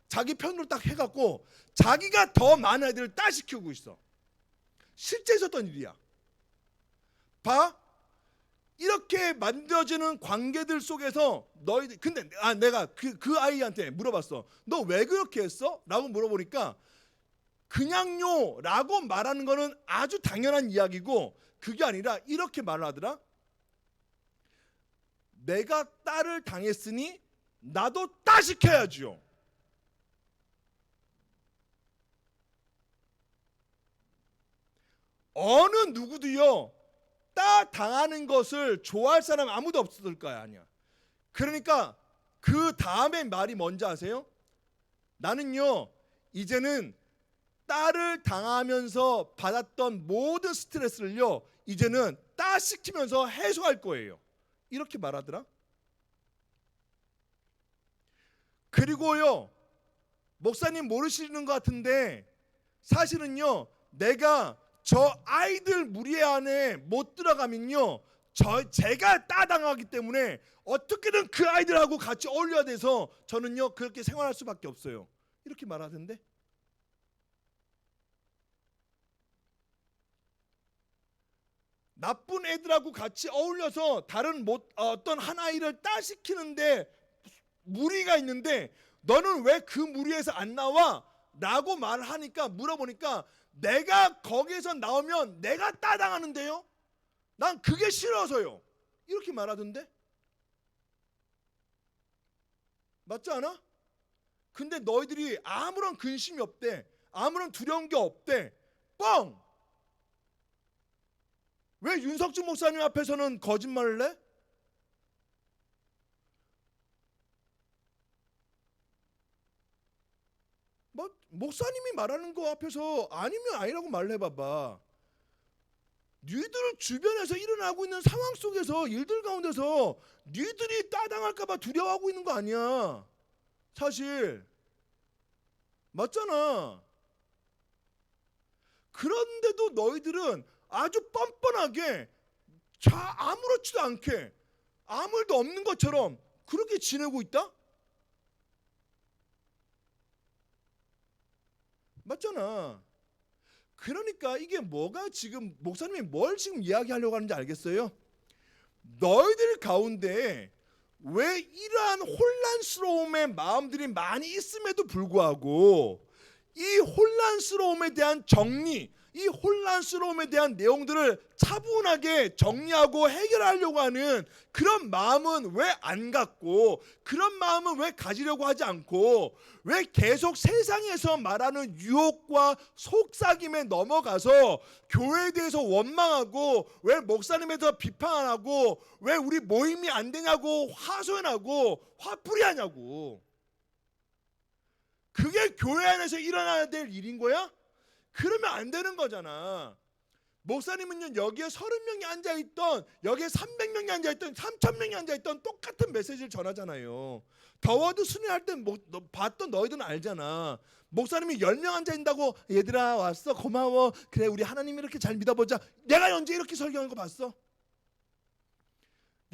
자기 편으로 딱 해갖고 자기가 더 많은 애들을 따시키고 있어. 실제 있었던 일이야. 봐. 이렇게 만들어지는 관계들 속에서 너희들, 근데 내가 그 아이한테 물어봤어. 너 왜 그렇게 했어? 라고 물어보니까 그냥요 라고 말하는 거는 아주 당연한 이야기고, 그게 아니라 이렇게 말을 하더라. 내가 딸을 당했으니 나도 따시켜야지요. 어느 누구도요 따 당하는 것을 좋아할 사람 아무도 없을 거야. 아니야. 그러니까 그 다음에 말이 뭔지 아세요? 나는요 이제는 딸을 당하면서 받았던 모든 스트레스를요 이제는 따 시키면서 해소할 거예요. 이렇게 말하더라. 그리고요 목사님 모르시는 것 같은데 사실은요 내가 저 아이들 무리 안에 못 들어가면요 제가 따당하기 때문에 어떻게든 그 아이들하고 같이 어울려야 돼서 저는요 그렇게 생활할 수밖에 없어요. 이렇게 말하던데. 나쁜 애들하고 같이 어울려서 다른 어떤 한 아이를 따시키는데 무리가 있는데 너는 왜 그 무리에서 안 나와? 라고 말하니까, 물어보니까 내가 거기에서 나오면 내가 따당하는데요? 난 그게 싫어서요. 이렇게 말하던데. 맞지 않아? 근데 너희들이 아무런 근심이 없대. 아무런 두려운 게 없대. 뻥! 왜 윤석준 목사님 앞에서는 거짓말을 해? 뭐 목사님이 말하는 거 앞에서 아니면 아니라고 말을 해봐봐. 니들 주변에서 일어나고 있는 상황 속에서, 일들 가운데서 니들이 따당할까봐 두려워하고 있는 거 아니야 사실. 맞잖아. 그런데도 너희들은 아주 뻔뻔하게 아무렇지도 않게 아무 일도 없는 것처럼 그렇게 지내고 있다? 맞잖아. 그러니까 이게 뭐가 지금 목사님이 뭘 지금 이야기하려고 하는지 알겠어요? 너희들 가운데 왜 이러한 혼란스러움의 마음들이 많이 있음에도 불구하고 이 혼란스러움에 대한 정리, 이 혼란스러움에 대한 내용들을 차분하게 정리하고 해결하려고 하는 그런 마음은 왜 안 갖고, 그런 마음은 왜 가지려고 하지 않고, 왜 계속 세상에서 말하는 유혹과 속삭임에 넘어가서 교회에 대해서 원망하고, 왜 목사님에 대해서 비판하고, 왜 우리 모임이 안 되냐고 하소연하고 화풀이하냐고. 그게 교회 안에서 일어나야 될 일인 거야? 그러면 안 되는 거잖아. 목사님은요, 여기에 30명이 앉아있던, 여기에 300명이 앉아있던, 3000명이 앉아있던 똑같은 메시지를 전하잖아요. 더워도 순회할 때 봤던 너희들은 알잖아. 목사님이 10명 앉아있다고, 얘들아 왔어 고마워, 그래 우리 하나님 이렇게 잘 믿어보자. 내가 언제 이렇게 설교하는 거 봤어?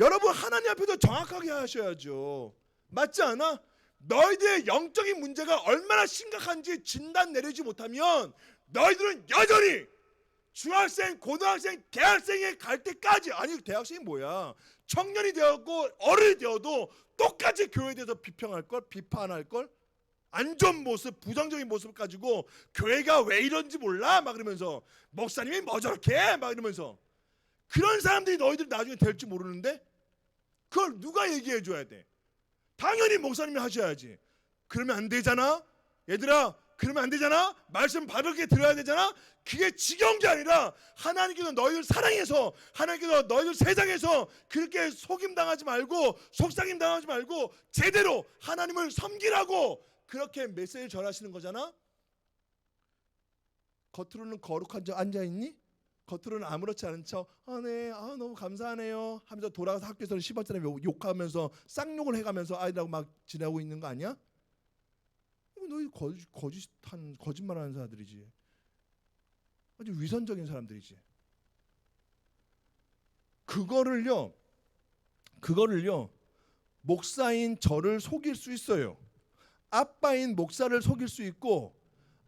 여러분, 하나님 앞에서 정확하게 하셔야죠. 맞지 않아? 너희들의 영적인 문제가 얼마나 심각한지 진단 내리지 못하면 너희들은 여전히 중학생, 고등학생, 대학생에 갈 때까지, 아니 대학생이 뭐야, 청년이 되었고 어른이 되어도 똑같이 교회에 대해서 비평할 걸, 비판할 걸, 안 좋은 모습, 부정적인 모습 가지고 교회가 왜 이런지 몰라 막 그러면서, 목사님이 뭐 저렇게 해 막 이러면서, 그런 사람들이 너희들 나중에 될지 모르는데 그걸 누가 얘기해 줘야 돼? 당연히 목사님이 하셔야지. 그러면 안 되잖아. 얘들아, 그러면 안 되잖아. 말씀 바르게 들어야 되잖아. 그게 지겨운 게 아니라 하나님께서 너희들 사랑해서, 하나님께서 너희들 세상에서 그렇게 속임 당하지 말고 속삭임 당하지 말고 제대로 하나님을 섬기라고 그렇게 메시지를 전하시는 거잖아. 겉으로는 거룩한 척 앉아있니? 겉으로는 아무렇지 않은 척, 네, 너무 감사하네요 하면서 돌아가서 학교에서 10원짜리 욕하면서 쌍욕을 해가면서 아이들하고 막 지내고 있는 거 아니야? 너희 거짓말하는 사람들이지. 아주 위선적인 사람들이지. 그거를요 목사인 저를 속일 수 있어요. 아빠인 목사를 속일 수 있고,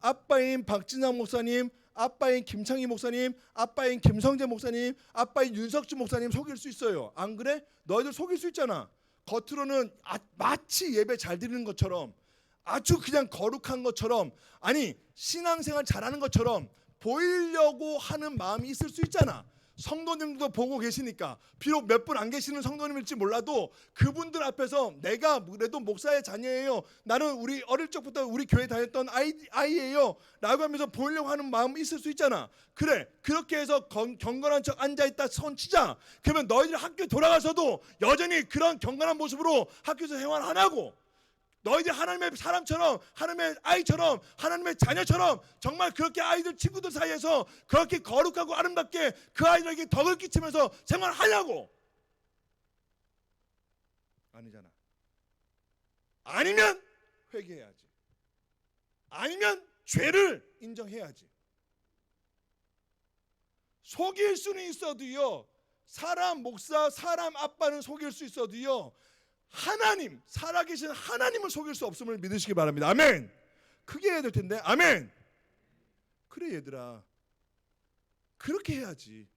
아빠인 박진상 목사님, 아빠인 김창희 목사님, 아빠인 김성재 목사님, 아빠인 윤석주 목사님 속일 수 있어요. 안 그래? 너희들 속일 수 있잖아. 겉으로는 마치 예배 잘 드리는 것처럼, 아주 그냥 거룩한 것처럼, 아니 신앙생활 잘하는 것처럼 보이려고 하는 마음이 있을 수 있잖아. 성도님도 보고 계시니까, 비록 몇 분 안 계시는 성도님일지 몰라도 그분들 앞에서 내가 그래도 목사의 자녀예요, 나는 우리 어릴 적부터 우리 교회 다녔던 아이예요 라고 하면서 보이려고 하는 마음이 있을 수 있잖아. 그래, 그렇게 해서 경건한 척 앉아있다 손 치자. 그러면 너희들 학교 돌아가서도 여전히 그런 경건한 모습으로 학교에서 생활 안 하고, 너희들 하나님의 사람처럼, 하나님의 아이처럼, 하나님의 자녀처럼 정말 그렇게 아이들 친구들 사이에서 그렇게 거룩하고 아름답게 그 아이들에게 덕을 끼치면서 생활하냐고. 아니잖아. 아니면 회개해야지. 아니면 죄를 인정해야지. 속일 수는 있어도요, 사람 목사, 사람 아빠는 속일 수 있어도요, 하나님, 살아계신 하나님을 속일 수 없음을 믿으시기 바랍니다. 아멘. 크게 해야 될 텐데. 아멘. 그래 얘들아, 그렇게 해야지.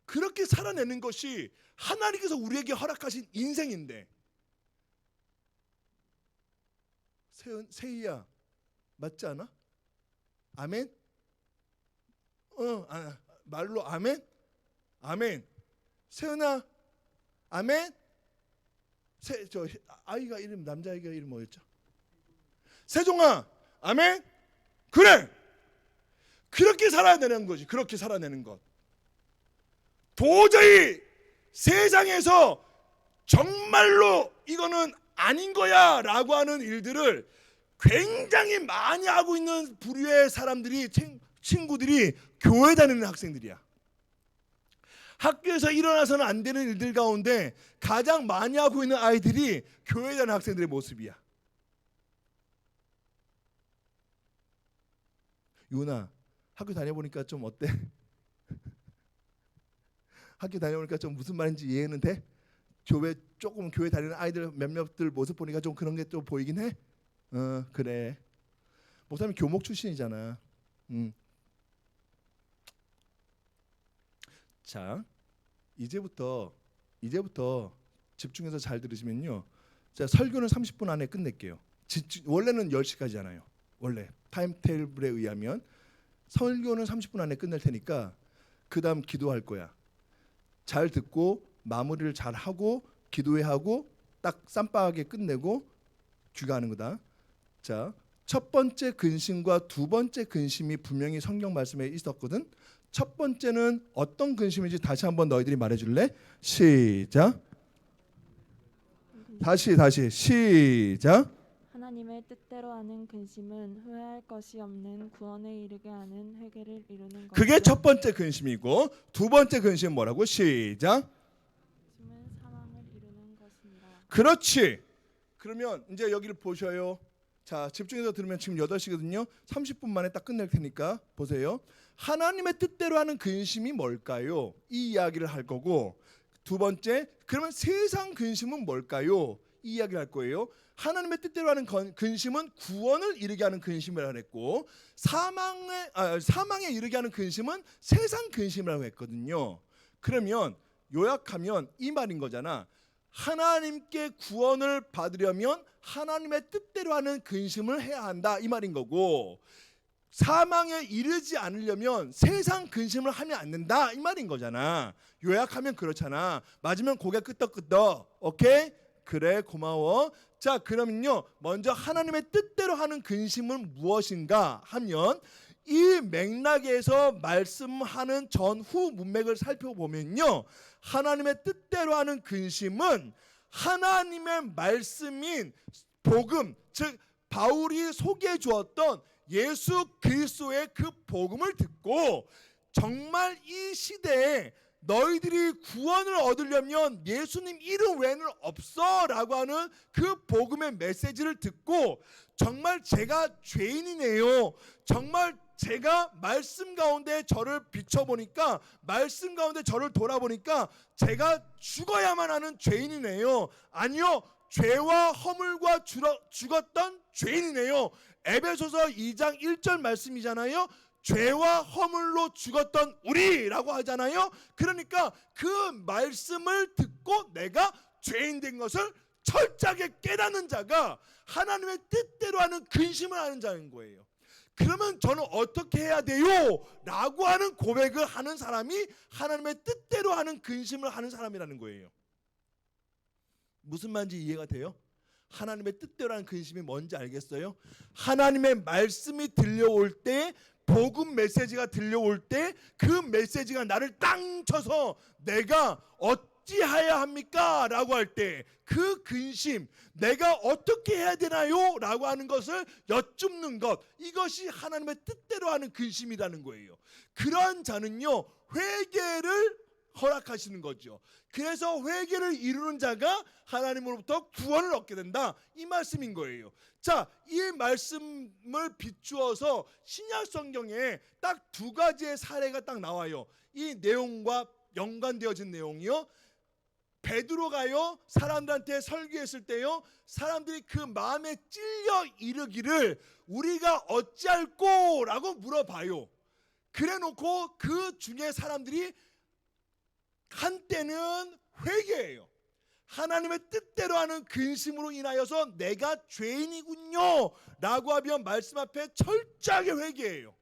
그렇게 살아내는 것이 하나님께서 우리에게 허락하신 인생인데. 세희야, 맞지 않아? 아멘. 말로 아멘. 아멘. 세은아, 아멘. 아이가 이름, 남자아이가 이름 뭐였죠? 세종아, 아멘. 그래, 그렇게 살아야 되는 거지. 그렇게 살아내는 것. 도저히 세상에서 정말로 이거는 아닌 거야 라고 하는 일들을 굉장히 많이 하고 있는 부류의 사람들이, 친구들이 교회 다니는 학생들이야. 학교에서 일어나서는 안 되는 일들 가운데 가장 많이 하고 있는 아이들이 교회에 다니는 학생들의 모습이야. 유나, 학교 다녀보니까 좀 어때? 학교 다녀보니까 좀 무슨 말인지 이해는 돼? 조금 교회 다니는 아이들 몇몇들 모습 보니까 좀 그런 게 좀 보이긴 해? 그래. 목사님 교목 출신이잖아. 자, 이제부터 집중해서 잘 들으시면요, 자, 설교는 30분 안에 끝낼게요. 원래는 10시까지잖아요. 원래 타임테이블에 의하면 설교는 30분 안에 끝낼 테니까 그다음 기도할 거야. 잘 듣고 마무리를 잘 하고 기도회 하고 딱 쌈박하게 끝내고 귀가하는 거다. 자, 첫 번째 근심과 두 번째 근심이 분명히 성경 말씀에 있었거든. 첫 번째는 어떤 근심인지 다시 한번 너희들이 말해줄래? 시작. 다시 시작. 하나님의 뜻대로 하는 근심은 후회할 것이 없는 구원에 이르게 하는 회개를 이루는 것이요. 그게 첫 번째 근심이고 두 번째 근심은 뭐라고? 시작. 근심은 사망을 이루는 것입니다. 그렇지. 그러면 이제 여기를 보셔요. 자, 집중해서 들으면 지금 8시거든요. 30분 만에 딱 끝낼 테니까 보세요. 하나님의 뜻대로 하는 근심이 뭘까요? 이 이야기를 할 거고, 두 번째, 그러면 세상 근심은 뭘까요? 이 이야기를 할 거예요. 하나님의 뜻대로 하는 근심은 구원을 이루게 하는 근심이라고 했고, 사망에 이르게 하는 근심은 세상 근심이라고 했거든요. 그러면 요약하면 이 말인 거잖아. 하나님께 구원을 받으려면 하나님의 뜻대로 하는 근심을 해야 한다, 이 말인 거고, 사망에 이르지 않으려면 세상 근심을 하면 안 된다, 이 말인 거잖아. 요약하면 그렇잖아. 맞으면 고개 끄덕끄덕. 오케이? 그래, 고마워. 자, 그러면요, 먼저 하나님의 뜻대로 하는 근심은 무엇인가 하면 이 맥락에서 말씀하는 전후 문맥을 살펴보면요, 하나님의 뜻대로 하는 근심은 하나님의 말씀인 복음, 즉 바울이 소개해 주었던 예수 그리스도의 그 복음을 듣고 정말 이 시대에 너희들이 구원을 얻으려면 예수님 이름 외에는 없어 라고 하는 그 복음의 메시지를 듣고 정말 제가 죄인이네요, 정말 제가 말씀 가운데 저를 비춰보니까, 말씀 가운데 저를 돌아보니까 제가 죽어야만 하는 죄인이네요, 아니요 죄와 허물과 죽었던 죄인이네요. 에베소서 2장 1절 말씀이잖아요. 죄와 허물로 죽었던 우리라고 하잖아요. 그러니까 그 말씀을 듣고 내가 죄인 된 것을 철저하게 깨닫는 자가 하나님의 뜻대로 하는 근심을 하는 자인 거예요. 그러면 저는 어떻게 해야 돼요? 라고 하는 고백을 하는 사람이 하나님의 뜻대로 하는 근심을 하는 사람이라는 거예요. 무슨 말인지 이해가 돼요? 하나님의 뜻대로 하는 근심이 뭔지 알겠어요? 하나님의 말씀이 들려올 때, 복음 메시지가 들려올 때 그 메시지가 나를 땅 쳐서 내가 어찌해야 합니까? 라고 할 때 그 근심, 내가 어떻게 해야 되나요? 라고 하는 것을 여쭙는 것, 이것이 하나님의 뜻대로 하는 근심이라는 거예요. 그러한 자는요, 회개를 허락하시는 거죠. 그래서 회개를 이루는 자가 하나님으로부터 구원을 얻게 된다, 이 말씀인 거예요. 자, 이 말씀을 비추어서 신약 성경에 딱 두 가지의 사례가 딱 나와요. 이 내용과 연관되어진 내용이요. 베드로가요, 사람들한테 설교했을 때요, 사람들이 그 마음에 찔려 이르기를 우리가 어찌할꼬? 라고 물어봐요. 그래놓고 그 중에 사람들이 한때는 회개해요. 하나님의 뜻대로 하는 근심으로 인하여서 내가 죄인이군요 라고 하면 말씀 앞에 철저하게 회개해요.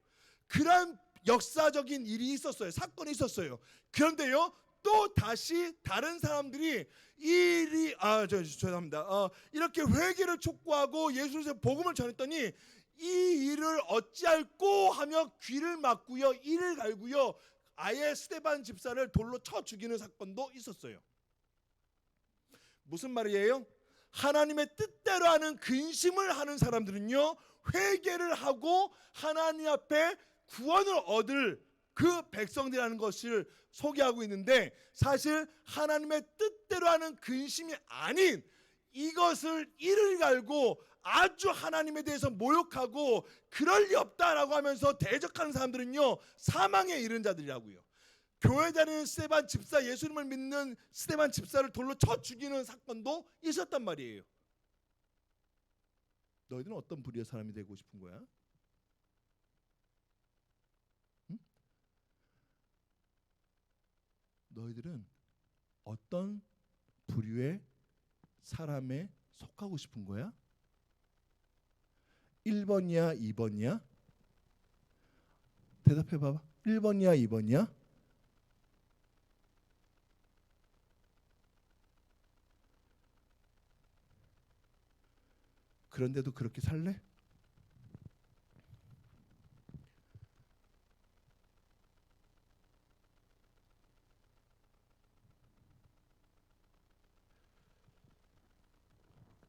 그런 역사적인 일이 있었어요. 사건이 있었어요. 그런데요, 또 다시 다른 사람들이 죄송합니다. 이렇게 회개를 촉구하고 예수님의 복음을 전했더니 이 일을 어찌할꼬 하며 귀를 막고요, 이를 갈고요, 아예 스데반 집사를 돌로 쳐 죽이는 사건도 있었어요. 무슨 말이에요? 하나님의 뜻대로 하는 근심을 하는 사람들은요, 회개를 하고 하나님 앞에 구원을 얻을 그 백성들이라는 것을 소개하고 있는데, 사실 하나님의 뜻대로 하는 근심이 아닌 이것을 이를 갈고 아주 하나님에 대해서 모욕하고 그럴 리 없다라고 하면서 대적하는 사람들은요, 사망에 이른 자들이라고요. 교회 다니는 스데반 집사, 예수님을 믿는 스데반 집사를 돌로 쳐 죽이는 사건도 있었단 말이에요. 너희들은 어떤 부류의 사람이 되고 싶은 거야? 응? 너희들은 어떤 부류의 사람에 속하고 싶은 거야? 1번이야, 2번이야? 대답해 봐봐. 1번이야, 2번이야? 그런데도 그렇게 살래?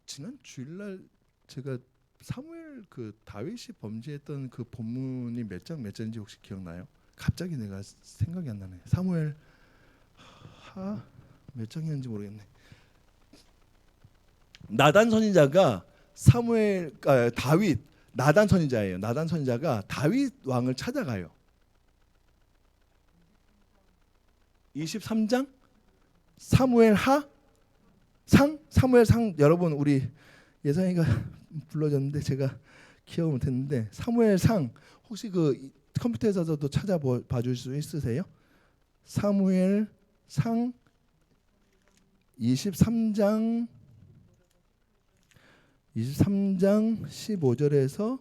지난 주일날 제가 사무엘 그 다윗이 범죄했던 그 본문이 몇 장인지 혹시 기억나요? 갑자기 내가 생각이 안 나네. 사무엘 몇 장이었는지 모르겠네. 나단 선지자가 다윗 나단 선지자예요. 나단 선지자가 다윗 왕을 찾아가요. 23장 사무엘 사무엘 상 여러분 우리 예상이가 불러줬는데 제가 기억을 못했는데 사무엘 상 혹시 그 컴퓨터에서도 찾아봐 줄 수 있으세요? 사무엘 상 23장 15절에서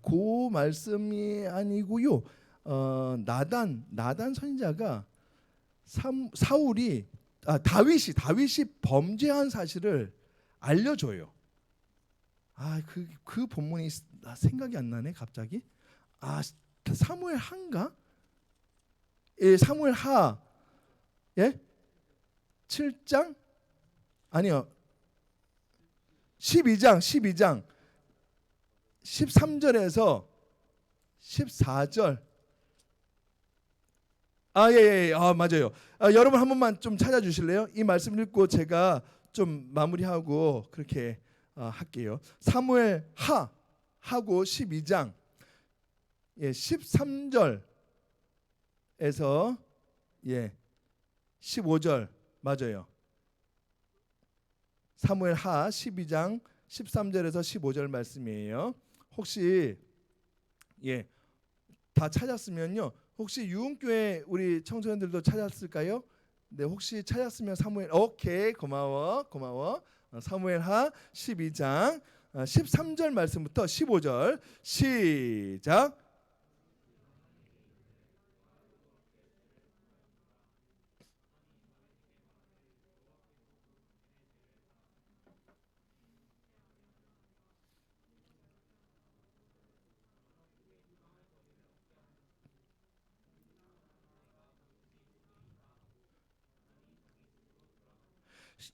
그 말씀이 아니고요. 나단 선지자가 다윗이 범죄한 사실을 알려줘요. 그 본문이 생각이 안 나네 갑자기. 사무엘 한가? 예, 사무엘 하. 예? 7장? 아니요. 12장 13절에서 14절. 예. 맞아요. 여러분 한 번만 좀 찾아주실래요? 이 말씀 읽고 제가 좀 마무리하고 그렇게 할게요. 사무엘 하고 12장 13절에서 15절 맞아요. 사무엘 하 12장 13절에서 15절 말씀이에요. 혹시 다 찾았으면요. 혹시 유흥교회 우리 청소년들도 찾았을까요? 네, 혹시 찾았으면 사무엘 오케이 고마워. 사무엘 하 12장 13절 말씀부터 15절 시작.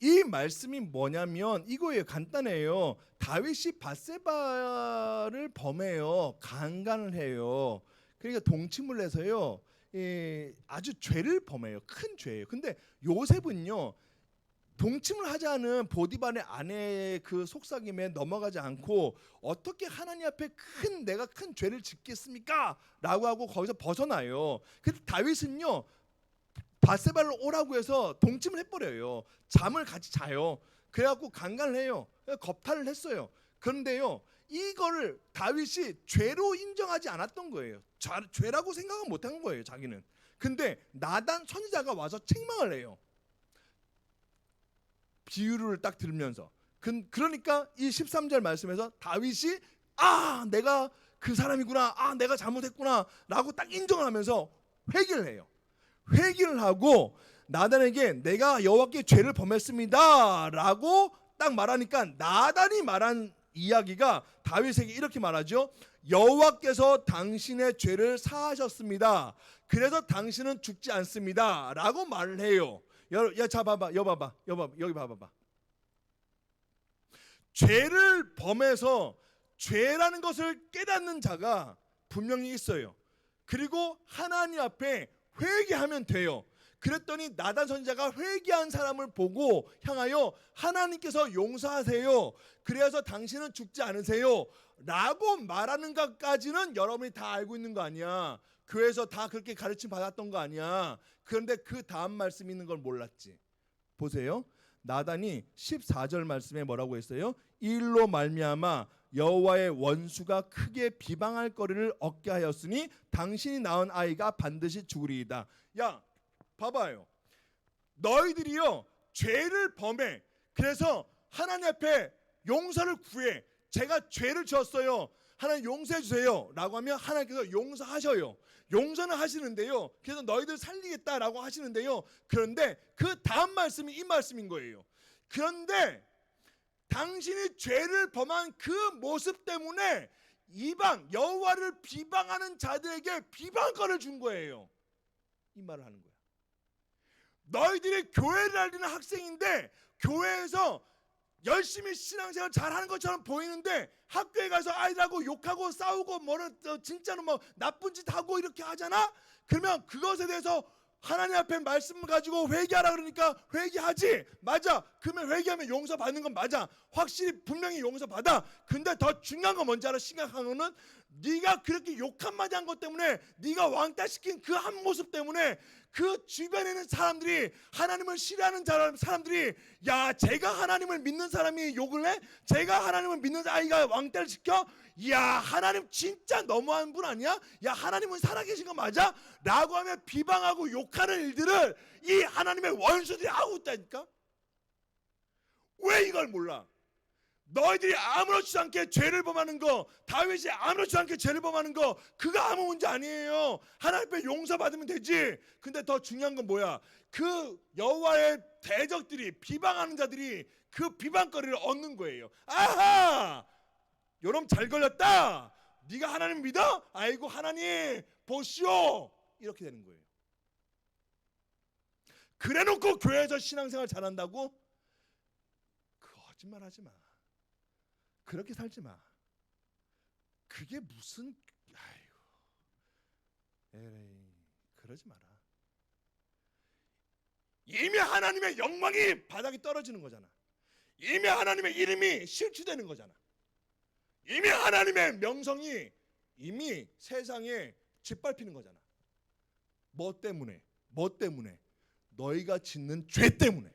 이 말씀이 뭐냐면 이거예요. 간단해요. 다윗이 밧세바를 범해요. 강간을 해요. 그러니까 동침을 해서요. 아주 죄를 범해요. 큰 죄예요. 근데 요셉은요. 동침을 하지 않은 보디발의 아내의 그 속삭임에 넘어가지 않고 어떻게 하나님 앞에 내가 큰 죄를 짓겠습니까? 라고 하고 거기서 벗어나요. 근데 다윗은요. 밧세바를 오라고 해서 동침을 해버려요. 잠을 같이 자요. 그래갖고 강간을 해요. 겁탈을 했어요. 그런데요, 이거를 다윗이 죄로 인정하지 않았던 거예요. 죄라고 생각은 못한 거예요, 자기는. 근데 나단 선지자가 와서 책망을 해요. 비유를 딱 들으면서. 그러니까 이 13절 말씀에서 다윗이 내가 그 사람이구나, 내가 잘못했구나 라고 딱 인정을 하면서 회개를 해요. 회개를 하고 나단에게 내가 여호와께 죄를 범했습니다 라고 딱 말하니까 나단이 말한 이야기가 다윗에게 이렇게 말하죠. 여호와께서 당신의 죄를 사하셨습니다. 그래서 당신은 죽지 않습니다 라고 말을 해요. 자 봐봐, 여기 봐봐. 죄를 범해서 죄라는 것을 깨닫는 자가 분명히 있어요. 그리고 하나님 앞에 회개하면 돼요. 그랬더니 나단 선지자가 회개한 사람을 보고 향하여 하나님께서 용서하세요. 그래서 당신은 죽지 않으세요 라고 말하는 것까지는 여러분이 다 알고 있는 거 아니야. 교회에서 다 그렇게 가르침 받았던 거 아니야. 그런데 그 다음 말씀이 있는 걸 몰랐지. 보세요. 나단이 14절 말씀에 뭐라고 했어요? 이 일로 말미암아 여호와의 원수가 크게 비방할 거리를 얻게 하였으니 당신이 낳은 아이가 반드시 죽으리이다. 야, 봐봐요. 너희들이요 죄를 범해. 그래서 하나님 앞에 용서를 구해. 제가 죄를 지었어요. 하나님 용서해 주세요 라고 하면 하나님께서 용서하셔요. 용서는 하시는데요. 그래서 너희들 살리겠다라고 하시는데요. 그런데 그 다음 말씀이 이 말씀인 거예요. 그런데 당신이 죄를 범한 그 모습 때문에 이방 여호와를 비방하는 자들에게 비방권을 준 거예요. 이 말을 하는 거야. 너희들이 교회를 다니는 학생인데 교회에서 열심히 신앙생활 잘하는 것처럼 보이는데 학교에 가서 아이들하고 욕하고 싸우고 뭐는 진짜로 뭐 나쁜 짓 하고 이렇게 하잖아. 그러면 그것에 대해서 하나님 앞에 말씀을 가지고 회개하라 그러니까 회개하지. 맞아. 그러면 회개하면 용서받는 건 맞아. 확실히 분명히 용서받아. 근데 더 중요한 건 뭔지 알아? 심각한 거는 네가 그렇게 욕 한마디 한 것 때문에 네가 왕따시킨 그 한 모습 때문에 그 주변에 있는 사람들이 하나님을 싫어하는 사람들이 야 제가 하나님을 믿는 사람이 욕을 해? 제가 하나님을 믿는 아이가 왕따를 시켜? 야 하나님 진짜 너무한 분 아니야? 야 하나님은 살아계신 거 맞아? 라고 하면 비방하고 욕하는 일들을 이 하나님의 원수들이 하고 있다니까. 왜 이걸 몰라? 너희들이 아무렇지도 않게 죄를 범하는 거, 다윗이 아무렇지도 않게 죄를 범하는 거, 그거 아무 문제 아니에요. 하나님 앞에 용서받으면 되지. 근데 더 중요한 건 뭐야? 그 여호와의 대적들이, 비방하는 자들이 그 비방거리를 얻는 거예요. 아하! 요놈 잘 걸렸다. 네가 하나님 믿어? 아이고 하나님 보시오. 이렇게 되는 거예요. 그래놓고 교회에서 신앙생활 잘한다고? 거짓말하지 마. 그렇게 살지 마. 그게 무슨 에이, 그러지 마라. 이미 하나님의 영광이 바닥에 떨어지는 거잖아. 이미 하나님의 이름이 실추되는 거잖아. 이미 하나님의 명성이 이미 세상에 짓밟히는 거잖아. 뭐 때문에? 뭐 때문에? 너희가 짓는 죄 때문에.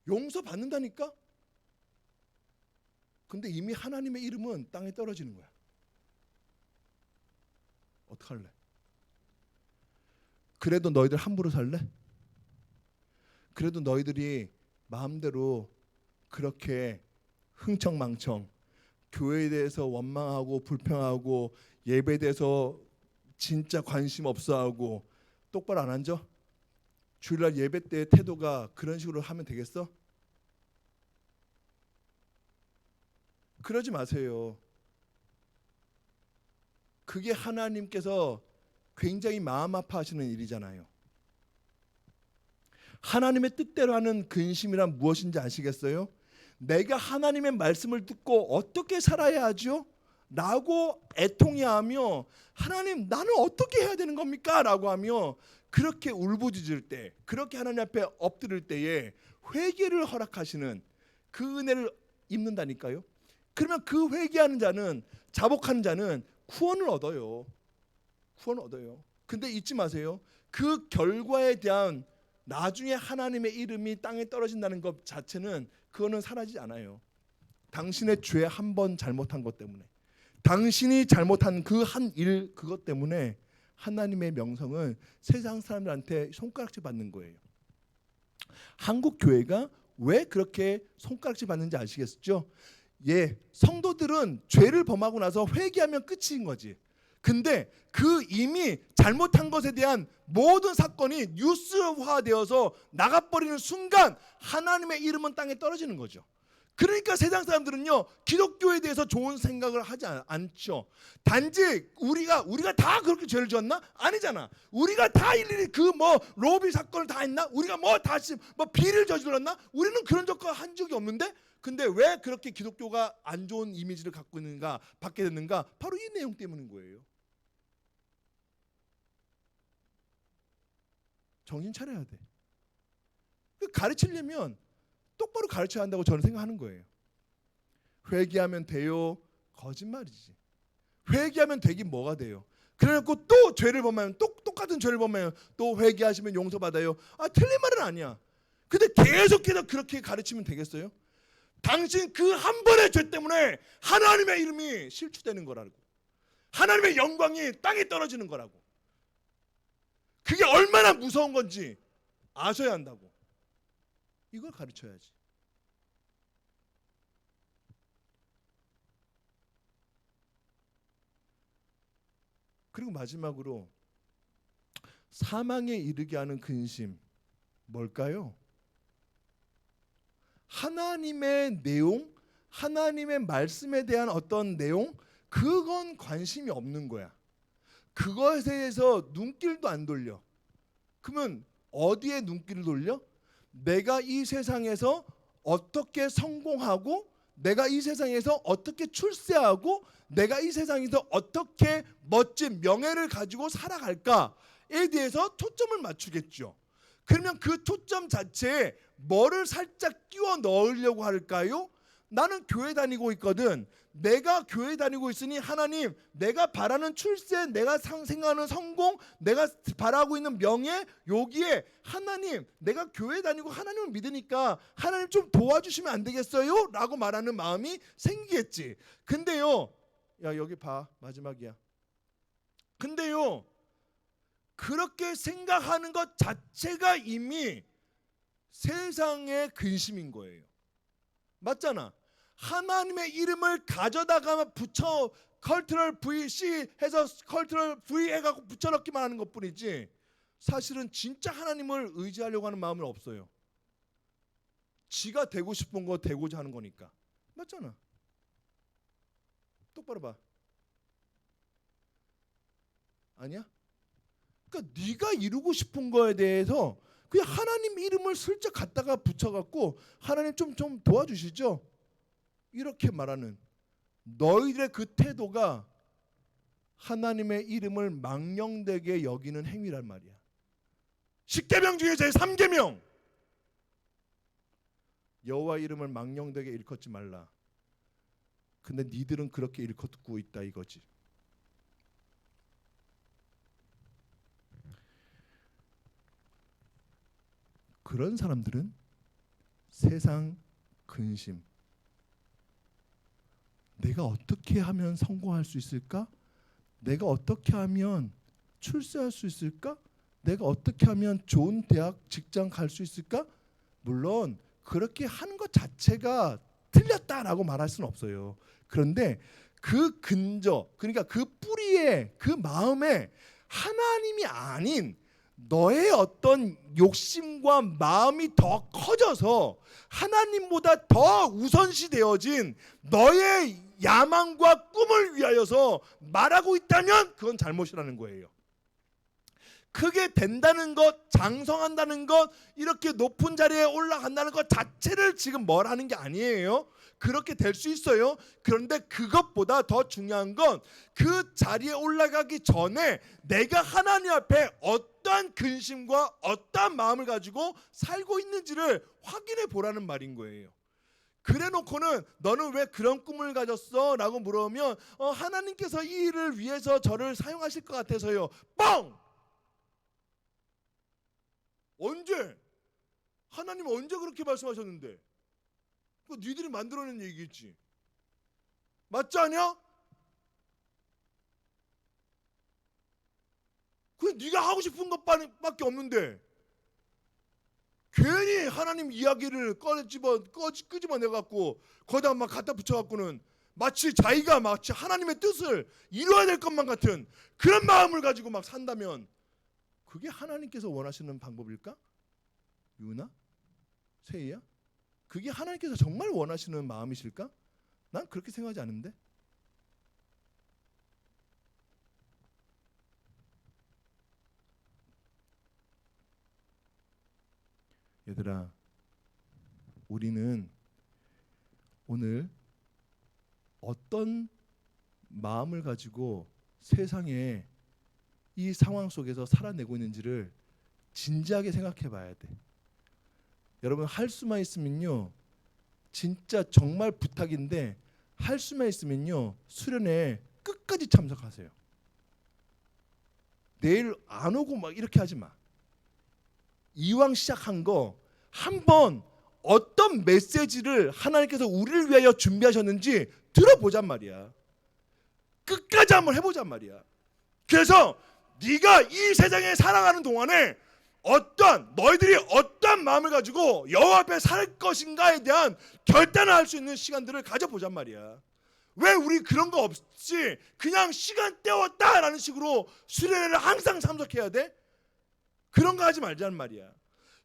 용서받는다니까? 근데 이미 하나님의 이름은 땅에 떨어지는 거야. 어떡할래? 그래도 너희들 함부로 살래? 그래도 너희들이 마음대로 그렇게 흥청망청 교회에 대해서 원망하고 불평하고 예배에 대해서 진짜 관심 없어하고 똑바로 안 앉아? 주일날 예배 때 태도가 그런 식으로 하면 되겠어? 그러지 마세요. 그게 하나님께서 굉장히 마음 아파하시는 일이잖아요. 하나님의 뜻대로 하는 근심이란 무엇인지 아시겠어요? 내가 하나님의 말씀을 듣고 어떻게 살아야 하죠? 라고 애통해하며 하나님 나는 어떻게 해야 되는 겁니까? 라고 하며 그렇게 울부짖을 때, 그렇게 하나님 앞에 엎드릴 때에 회개를 허락하시는 그 은혜를 입는다니까요. 그러면 그 회개하는 자는, 자복하는 자는 구원을 얻어요. 구원을 얻어요. 근데 잊지 마세요. 그 결과에 대한 나중에 하나님의 이름이 땅에 떨어진다는 것 자체는 그거는 사라지지 않아요. 당신의 죄 한 번 잘못한 것 때문에, 당신이 잘못한 그 한 일 그것 때문에 하나님의 명성은 세상 사람들한테 손가락질 받는 거예요. 한국 교회가 왜 그렇게 손가락질 받는지 아시겠죠? 예, 성도들은 죄를 범하고 나서 회개하면 끝인 거지. 근데 그 이미 잘못한 것에 대한 모든 사건이 뉴스화되어서 나가버리는 순간 하나님의 이름은 땅에 떨어지는 거죠. 그러니까 세상 사람들은요 기독교에 대해서 좋은 생각을 하지 않죠. 단지 우리가 다 그렇게 죄를 지었나? 아니잖아. 우리가 다 일일이 그 뭐 로비 사건을 다 했나? 우리가 뭐 다시 뭐 비리를 저질렀나? 우리는 그런 적과 한 적이 없는데. 근데 왜 그렇게 기독교가 안 좋은 이미지를 갖고 있는가, 받게 됐는가? 바로 이 내용 때문인 거예요. 정신 차려야 돼. 가르치려면 똑바로 가르쳐야 한다고 저는 생각하는 거예요. 회개하면 돼요? 거짓말이지. 회개하면 되긴 뭐가 돼요? 그래갖고 또 죄를 범하면 똑같은 죄를 범하면 또 회개하시면 용서받아요. 틀린 말은 아니야. 근데 계속해서 그렇게 가르치면 되겠어요? 당신 그 한 번의 죄 때문에 하나님의 이름이 실추되는 거라고. 하나님의 영광이 땅에 떨어지는 거라고. 그게 얼마나 무서운 건지 아셔야 한다고. 이걸 가르쳐야지. 그리고 마지막으로 사망에 이르게 하는 근심 뭘까요? 하나님의 내용, 하나님의 말씀에 대한 어떤 내용, 그건 관심이 없는 거야. 그것에 대해서 눈길도 안 돌려. 그러면 어디에 눈길을 돌려? 내가 이 세상에서 어떻게 성공하고, 내가 이 세상에서 어떻게 출세하고, 내가 이 세상에서 어떻게 멋진 명예를 가지고 살아갈까에 대해서 초점을 맞추겠죠. 그러면 그 초점 자체에 뭐를 살짝 끼워 넣으려고 할까요? 나는 교회 다니고 있거든. 내가 교회 다니고 있으니 하나님, 내가 바라는 출세, 내가 생각하는 성공, 내가 바라고 있는 명예, 여기에 하나님, 내가 교회 다니고 하나님을 믿으니까 하나님 좀 도와주시면 안 되겠어요? 라고 말하는 마음이 생기겠지. 근데요, 야 여기 봐, 마지막이야. 근데요, 그렇게 생각하는 것 자체가 이미 세상의 근심인 거예요. 맞잖아. 하나님의 이름을 가져다가 붙여 컨트롤 VC 해서 컨트롤 V 해갖고 붙여넣기만 하는 것뿐이지 사실은 진짜 하나님을 의지하려고 하는 마음은 없어요. 지가 되고 싶은 거 되고자 하는 거니까. 맞잖아. 똑바로 봐. 아니야? 그러니까 네가 이루고 싶은 거에 대해서 그냥 하나님 이름을 슬쩍 갖다가 붙여갖고 하나님 좀 도와주시죠. 이렇게 말하는 너희들의 그 태도가 하나님의 이름을 망령되게 여기는 행위란 말이야. 10계명 중에 제 3계명 여호와 이름을 망령되게 일컫지 말라. 근데 니들은 그렇게 일컫고 있다 이거지. 그런 사람들은 세상 근심, 내가 어떻게 하면 성공할 수 있을까? 내가 어떻게 하면 출세할 수 있을까? 내가 어떻게 하면 좋은 대학, 직장 갈 수 있을까? 물론 그렇게 하는 것 자체가 틀렸다라고 말할 수는 없어요. 그런데 그 근저, 그러니까 그 뿌리에, 그 마음에 하나님이 아닌 너의 어떤 욕심과 마음이 더 커져서 하나님보다 더 우선시 되어진 너의 야망과 꿈을 위하여서 말하고 있다면 그건 잘못이라는 거예요. 크게 된다는 것, 장성한다는 것, 이렇게 높은 자리에 올라간다는 것 자체를 지금 뭘 하는 게 아니에요. 그렇게 될 수 있어요. 그런데 그것보다 더 중요한 건 그 자리에 올라가기 전에 내가 하나님 앞에 어떠한 근심과 어떠한 마음을 가지고 살고 있는지를 확인해 보라는 말인 거예요. 그래 놓고는 너는 왜 그런 꿈을 가졌어? 라고 물어보면 하나님께서 이 일을 위해서 저를 사용하실 것 같아서요. 뻥! 언제? 하나님 언제 그렇게 말씀하셨는데? 그거 니들이 만들어낸 얘기겠지. 맞지 않냐? 그게 네가 하고 싶은 것밖에 없는데 괜히 하나님 이야기를 끄집어내갖고 거기다 막 갖다 붙여갖고는 마치 자기가 마치 하나님의 뜻을 이루어야 될 것만 같은 그런 마음을 가지고 막 산다면 그게 하나님께서 원하시는 방법일까? 유나? 세희야? 그게 하나님께서 정말 원하시는 마음이실까? 난 그렇게 생각하지 않는데. 얘들아, 우리는 오늘 어떤 마음을 가지고 세상에 이 상황 속에서 살아내고 있는지를 진지하게 생각해 봐야 돼. 여러분 할 수만 있으면요, 진짜 정말 부탁인데 할 수만 있으면요 수련회 끝까지 참석하세요. 내일 안 오고 막 이렇게 하지 마. 이왕 시작한 거 한번 어떤 메시지를 하나님께서 우리를 위하여 준비하셨는지 들어보잔 말이야. 끝까지 한번 해보잔 말이야. 그래서 네가 이 세상에 살아가는 동안에 너희들이 어떤 마음을 가지고 여호와 앞에 살 것인가에 대한 결단을 할 수 있는 시간들을 가져보잔 말이야. 왜 우리 그런 거 없이 그냥 시간 때웠다라는 식으로 수련회를 항상 참석해야 돼? 그런 거 하지 말자는 말이야.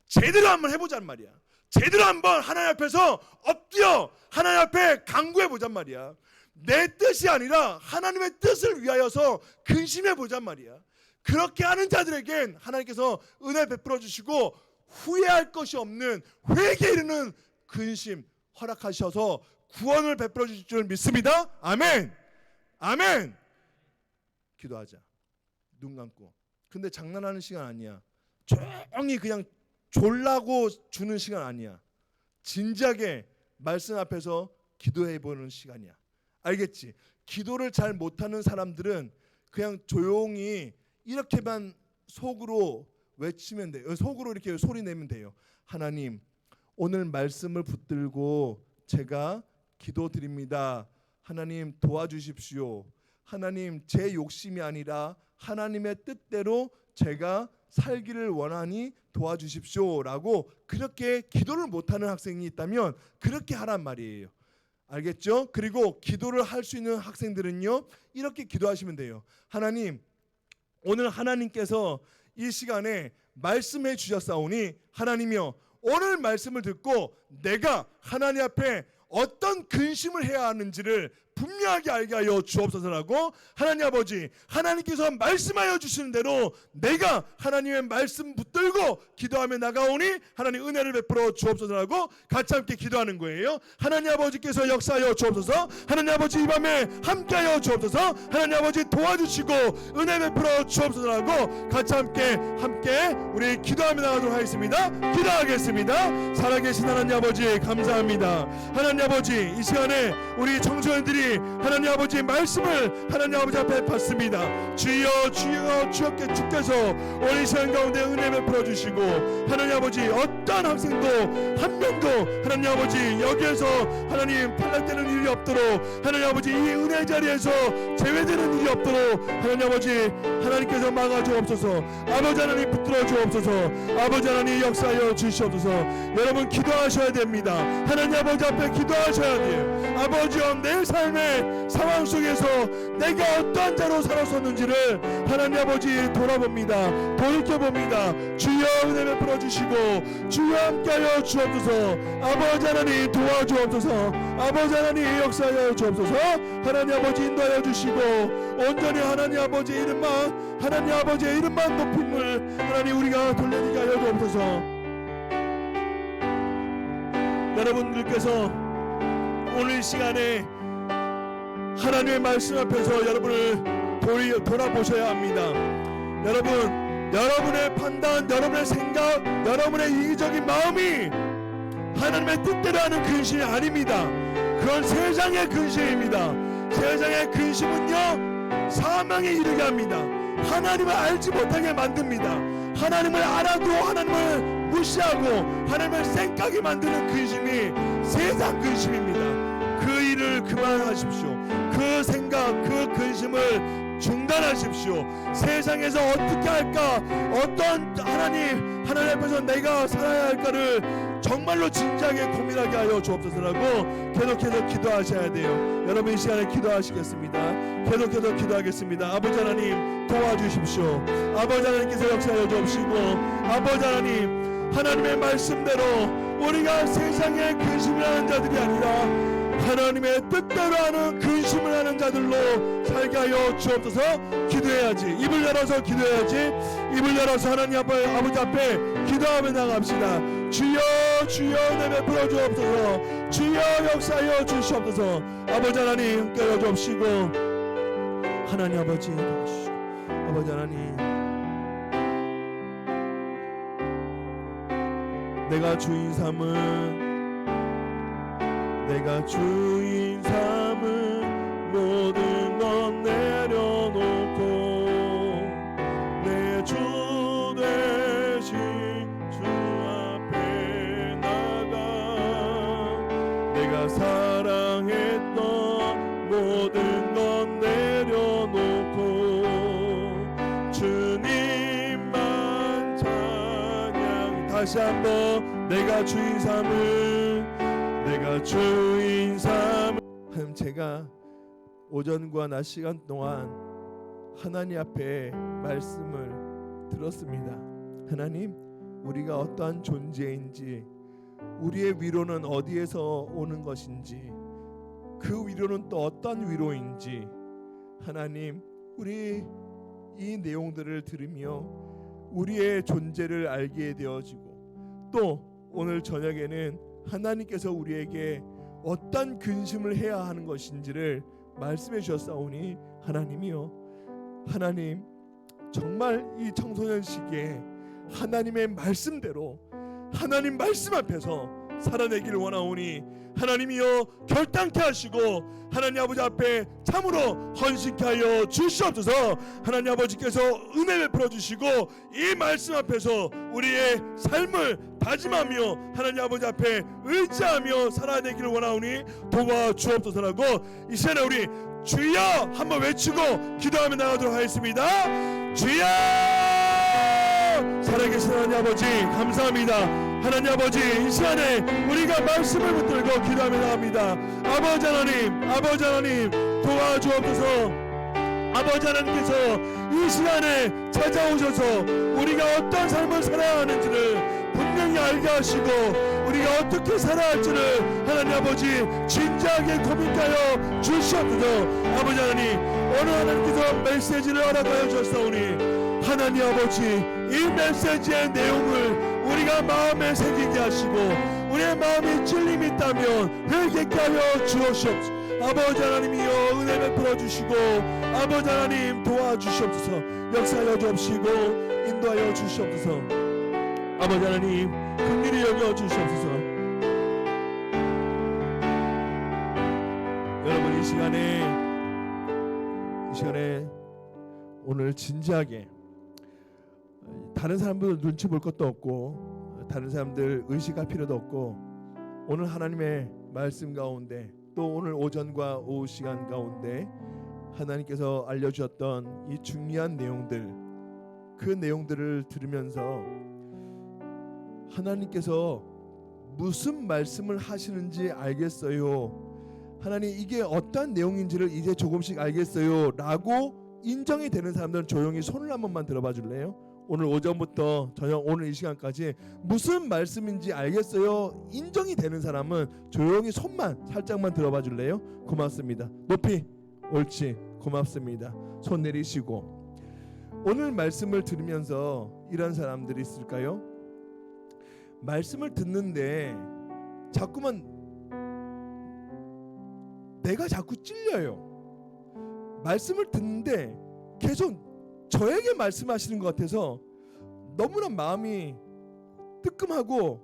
제대로 한번 해보자는 말이야. 제대로 한번 하나님 앞에서 엎드려 하나님 앞에 간구해 보잔 말이야. 내 뜻이 아니라 하나님의 뜻을 위하여서 근심해 보잔 말이야. 그렇게 하는 자들에겐 하나님께서 은혜 베풀어 주시고 후회할 것이 없는 회개에 이르는 근심 허락하셔서 구원을 베풀어 주실 줄 믿습니다. 아멘. 아멘. 기도하자. 눈 감고. 근데 장난하는 시간 아니야. 조용히 그냥 졸라고 주는 시간 아니야. 진지하게 말씀 앞에서 기도해 보는 시간이야. 알겠지? 기도를 잘 못하는 사람들은 그냥 조용히 이렇게만 속으로 외치면 돼요. 속으로 이렇게 소리 내면 돼요. 하나님, 오늘 말씀을 붙들고 제가 기도드립니다. 하나님 도와주십시오. 하나님 제 욕심이 아니라 하나님의 뜻대로 제가 살기를 원하니 도와주십시오라고 그렇게 기도를 못하는 학생이 있다면 그렇게 하란 말이에요. 알겠죠? 그리고 기도를 할 수 있는 학생들은요 이렇게 기도하시면 돼요. 하나님, 오늘 하나님께서 이 시간에 말씀해 주셨사오니 하나님이여, 오늘 말씀을 듣고 내가 하나님 앞에 어떤 근심을 해야 하는지를 분명하게 알게 하여 주옵소서라고 하나님 아버지, 하나님께서 말씀하여 주시는 대로 내가 하나님의 말씀 붙들고 기도하며 나가오니 하나님 은혜를 베풀어 주옵소서라고 같이 함께 기도하는 거예요. 하나님 아버지께서 역사하여 주옵소서. 하나님 아버지 이 밤에 함께하여 주옵소서. 하나님 아버지 도와주시고 은혜 베풀어 주옵소서라고 같이 함께 우리 기도하며 나가도록 하겠습니다. 기도하겠습니다. 살아계신 하나님 아버지 감사합니다. 하나님 아버지, 이 시간에 우리 청소년들이 하나님 아버지의 말씀을 하나님 아버지 앞에 받습니다. 주여 주여 주께서 오늘 시간 가운데 은혜 베풀어 주시고 하나님 아버지 어떠한 학생도 한 명도 하나님 아버지 여기에서 하나님 탈락되는 일이 없도록 하나님 아버지 이 은혜 자리에서 제외되는 일이 없도록 하나님 아버지 하나님께서 막아주옵소서. 아버지 하나님 붙들어 주옵소서. 아버지 하나님 역사하여 주시옵소서. 여러분 기도하셔야 됩니다. 하나님 아버지 앞에 기도하셔야 돼요. 아버지여, 내 삶의 상황 속에서 내가 어떠한 자로 살았었는지를 하나님 아버지 돌아봅니다. 돌이켜봅니다. 주여 은혜 베풀어 주시고 주여 함께하여 주옵소서. 아버지 하나님 도와주옵소서. 아버지 하나님 역사하여 주옵소서. 하나님 아버지 인도하여 주시고 온전히 하나님 아버지 이름만, 하나님 아버지의 이름만 높임을 하나님 우리가 돌리게 하여 주옵소서. 여러분들께서 오늘 시간에 하나님의 말씀 앞에서 여러분을 돌아보셔야 합니다. 여러분, 여러분의 판단, 여러분의 생각, 여러분의 이기적인 마음이 하나님의 뜻대로 하는 근심이 아닙니다. 그건 세상의 근심입니다. 세상의 근심은요 사망에 이르게 합니다. 하나님을 알지 못하게 만듭니다. 하나님을 알아도 하나님을 무시하고 하나님을 생각하게 만드는 근심이 세상 근심입니다. 그 일을 그만하십시오. 그 생각, 그 근심을 중단하십시오. 세상에서 어떻게 할까, 어떤 하나님 앞에서 내가 살아야 할까를 정말로 진지하게 고민하게 하여 주옵소서라고 계속해서 기도하셔야 돼요. 여러분 이 시간에 기도하시겠습니다. 계속해서 기도하겠습니다. 아버지 하나님 도와주십시오. 아버지 하나님께서 역사하여 주옵시고 아버지 하나님, 하나님의 말씀대로 우리가 세상의 근심을 하는 자들이 아니라 하나님의 뜻대로 하는 근심을 하는 자들로 살게 하여 주옵소서. 기도해야지. 입을 열어서 기도해야지. 입을 열어서 하나님 앞에, 아버지 앞에 기도하며 나갑시다. 주여 주여 은혜 베풀어 주옵소서. 주여 역사하여 주시옵소서. 아버지 하나님 함께하여 주옵시고 하나님 아버지 도와주시고 아버지 하나님, 내가 주인 삼은 모든 것 내려놓고 내 주 대신 주 앞에 나가 내가 사랑했던 모든 것 내려놓고 주님만 찬양. 다시 한번 내가 주인 삼은 하나님, 제가 오전과 낮 시간 동안 하나님 앞에 말씀을 들었습니다. 하나님, 우리가 어떠한 존재인지, 우리의 위로는 어디에서 오는 것인지, 그 위로는 또 어떤 위로인지, 하나님, 우리 이 내용들을 들으며 우리의 존재를 알게 되어지고, 또 오늘 저녁에는 하나님께서 우리에게 어떤 근심을 해야 하는 것인지를 말씀해 주셨사오니, 하나님이여, 하나님 정말 이 청소년 시기에 하나님의 말씀대로 하나님 말씀 앞에서 살아내기를 원하오니, 하나님이여 결단케 하시고 하나님 아버지 앞에 참으로 헌신케 하여 주시옵소서. 하나님 아버지께서 은혜 베풀어 주시고 이 말씀 앞에서 우리의 삶을 다짐하며 하나님 아버지 앞에 의지하며 살아내기를 원하오니 도와주옵소서라고 이 시간에 우리 주여 한번 외치고 기도하며 나가도록 하겠습니다. 주여! 살아계신 하나님 아버지 감사합니다. 하나님 아버지, 이 시간에 우리가 말씀을 붙들고 기도하며 나갑니다. 아버지 하나님 도와주옵소서. 아버지 하나님께서 이 시간에 찾아오셔서 우리가 어떤 삶을 살아야 하는지를 분명히 알게 하시고 우리가 어떻게 살아야 할지를 하나님 아버지 진지하게 고민하여 주시옵소서. 아버지 하나님, 오늘 하나님께서 메시지를 허락하여 주셨사오니 하나님 아버지, 이 메시지의 내용을 우리가 마음에 새기게 하시고 우리의 마음에 찔림이 있다면 회개케 하여 주옵소서. 아버지 하나님이여 은혜 베풀어 주시고 아버지 하나님 도와주시옵소서. 역사하여 주옵시고 인도하여 주시옵소서. 아버지 하나님 긍휼히 여겨 주시옵소서. 여러분, 이 시간에 오늘 진지하게 다른 사람들 눈치 볼 것도 없고 다른 사람들 의식할 필요도 없고 오늘 하나님의 말씀 가운데 또 오늘 오전과 오후 시간 가운데 하나님께서 알려주셨던 이 중요한 내용들, 그 내용들을 들으면서 하나님께서 무슨 말씀을 하시는지 알겠어요. 하나님, 이게 어떤 내용인지를 이제 조금씩 알겠어요 라고 인정이 되는 사람들은 조용히 손을 한 번만 들어봐 줄래요? 오늘 오전부터 저녁 오늘 이 시간까지 무슨 말씀인지 알겠어요 인정이 되는 사람은 조용히 손만 살짝만 들어봐 줄래요? 고맙습니다. 높이, 옳지, 고맙습니다. 손 내리시고. 오늘 말씀을 들으면서 이런 사람들이 있을까요? 말씀을 듣는데 자꾸만 내가 자꾸 찔려요. 말씀을 듣는데 계속 저에게 말씀하시는 것 같아서 너무나 마음이 뜨끔하고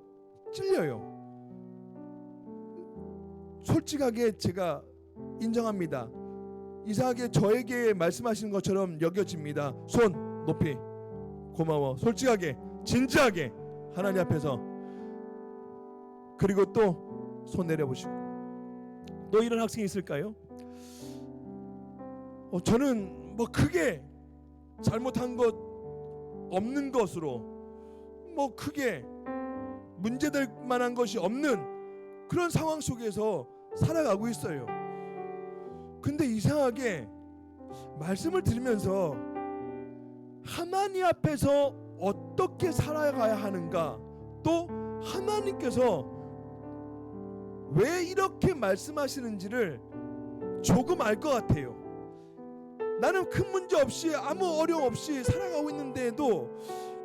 찔려요. 솔직하게 제가 인정합니다. 이상하게 저에게 말씀하시는 것처럼 여겨집니다. 손 높이, 고마워. 솔직하게 진지하게 하나님 앞에서. 그리고 또 손 내려보시고. 또 이런 학생이 있을까요? 저는 뭐 크게 잘못한 것 없는 것으로 뭐 크게 문제될 만한 것이 없는 그런 상황 속에서 살아가고 있어요. 근데 이상하게 말씀을 들으면서 하나님 앞에서 어떻게 살아가야 하는가, 또 하나님께서 왜 이렇게 말씀하시는지를 조금 알 것 같아요. 나는 큰 문제 없이 아무 어려움 없이 살아가고 있는데도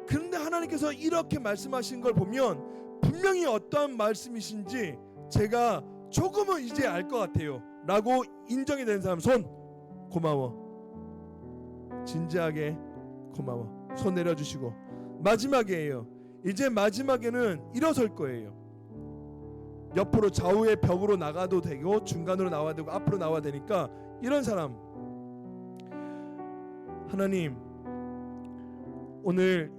그런데 하나님께서 이렇게 말씀하신 걸 보면 분명히 어떠한 말씀이신지 제가 조금은 이제 알 것 같아요 라고 인정이 된 사람 손. 고마워. 진지하게 고마워. 손 내려주시고. 마지막이에요. 이제 마지막에는 일어설 거예요. 옆으로 좌우의 벽으로 나가도 되고 중간으로 나와야 되고 앞으로 나와야 되니까 이런 사람. 하나님, 오늘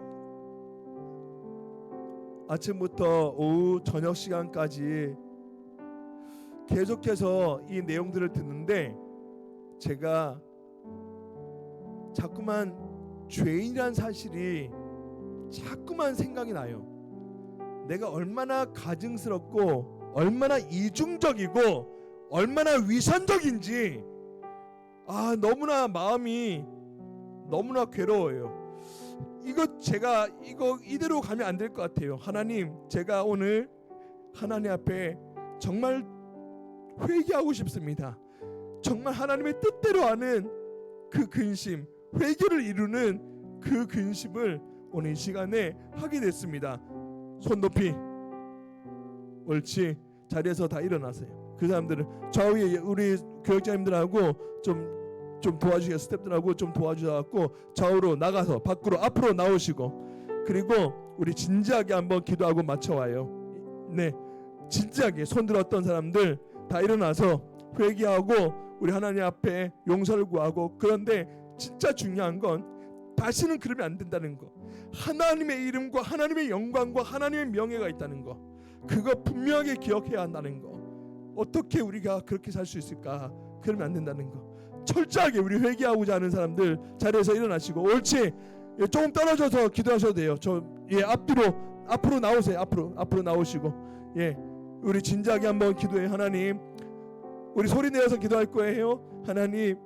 아침부터 오후 저녁 시간까지 계속해서 이 내용들을 듣는데 제가 자꾸만 죄인이란 사실이 자꾸만 생각이 나요. 내가 얼마나 가증스럽고 얼마나 이중적이고 얼마나 위선적인지 너무나 마음이 너무나 괴로워요. 제가 이대로 가면 안 될 것 같아요. 하나님, 제가 오늘 하나님 앞에 정말 회개하고 싶습니다. 정말 하나님의 뜻대로 하는 그 근심, 회개를 이루는 그 근심을 오늘 이 시간에 하게 됐습니다. 손 높이. 옳지. 자리에서 다 일어나세요. 그 사람들은 좌우에 우리 교역자님들하고 좀 도와주세요. 스태프들하고 좀 도와주셔갖고 좌우로 나가서 밖으로 앞으로 나오시고, 그리고 우리 진지하게 한번 기도하고 마쳐와요. 네, 진지하게 손 들었던 사람들 다 일어나서 회개하고 우리 하나님 앞에 용서를 구하고. 그런데 진짜 중요한 건 다시는 그러면 안 된다는 거. 하나님의 이름과 하나님의 영광과 하나님의 명예가 있다는 거, 그거 분명하게 기억해야 한다는 거. 어떻게 우리가 그렇게 살 수 있을까? 그러면 안 된다는 거. 철저하게 우리 회개하고자 하는 사람들 자리에서 일어나시고. 옳지. 조금 떨어져서 기도하셔도 돼요. 앞으로 나오세요. 앞으로 나오시고. 우리 진지하게 한번 기도해. 하나님, 우리 소리 내어서 기도할 거예요. 하나님,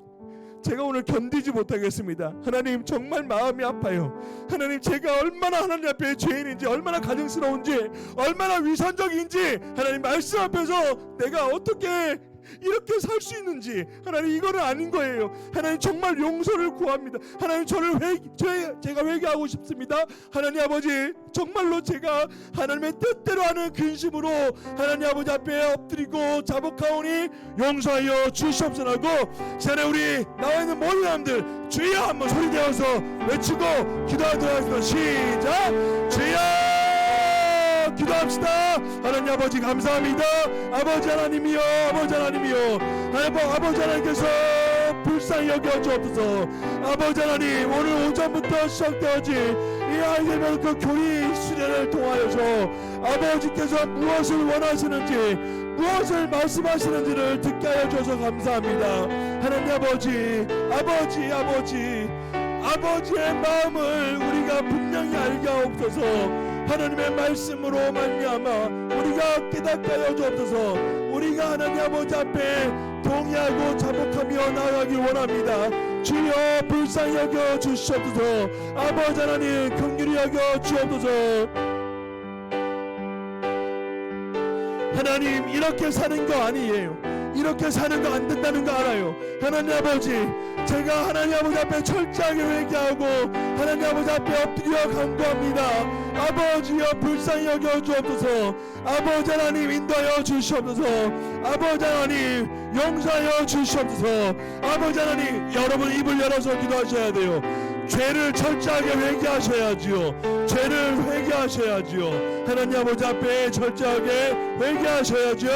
제가 오늘 견디지 못하겠습니다. 하나님, 정말 마음이 아파요. 하나님, 제가 얼마나 하나님 앞에 죄인인지, 얼마나 가증스러운지, 얼마나 위선적인지 하나님 말씀 앞에서 내가 어떻게 이렇게 살 수 있는지, 하나님, 이거는 아닌 거예요. 하나님, 정말 용서를 구합니다. 하나님, 제가 회개하고 싶습니다. 하나님 아버지, 정말로 제가 하나님의 뜻대로 하는 근심으로 하나님 아버지 앞에 엎드리고 자복하오니 용서하여 주시옵소서라고, 전에 우리 나와 있는 모든 사람들 주여 한번 소리 내어서 외치고 기도하도록 하겠습니다. 시작. 주여 기도합시다. 하나님 아버지 감사합니다. 아버지 하나님이여, 아버지 하나님이여, 아버지 하나님께서 불쌍히 여겨 주옵소서. 아버지 하나님, 오늘 오전부터 시작되어진 이 아이들의 그 교리 수련을 통하여서 아버지께서 무엇을 원하시는지, 무엇을 말씀하시는지를 듣게 하여 주셔서 감사합니다. 하나님 아버지의 마음을 우리가 분명히 알게 하옵소서. 하나님의 말씀으로 말미암아 우리가 깨닫게 하여 주옵소서. 우리가 하나님 아버지 앞에 동의하고 자복하며 나아가길 원합니다. 주여 불쌍히 여겨 주시옵소서. 아버지 하나님 긍휼히 여겨 주옵소서. 하나님, 이렇게 사는 거 아니에요. 이렇게 사는 거 안 된다는 거 알아요. 하나님 아버지, 제가 하나님 아버지 앞에 철저하게 회개하고 하나님 아버지 앞에 엎드려 간구합니다. 아버지여 불쌍히 여겨 주옵소서. 아버지 하나님 인도하여 주시옵소서. 아버지 하나님 용서하여 주시옵소서. 아버지 하나님, 여러분 입을 열어서 기도하셔야 돼요. 죄를 철저하게 회개하셔야지요. 죄를 회개하셔야지요. 하나님 아버지 앞에 철저하게 회개하셔야죠.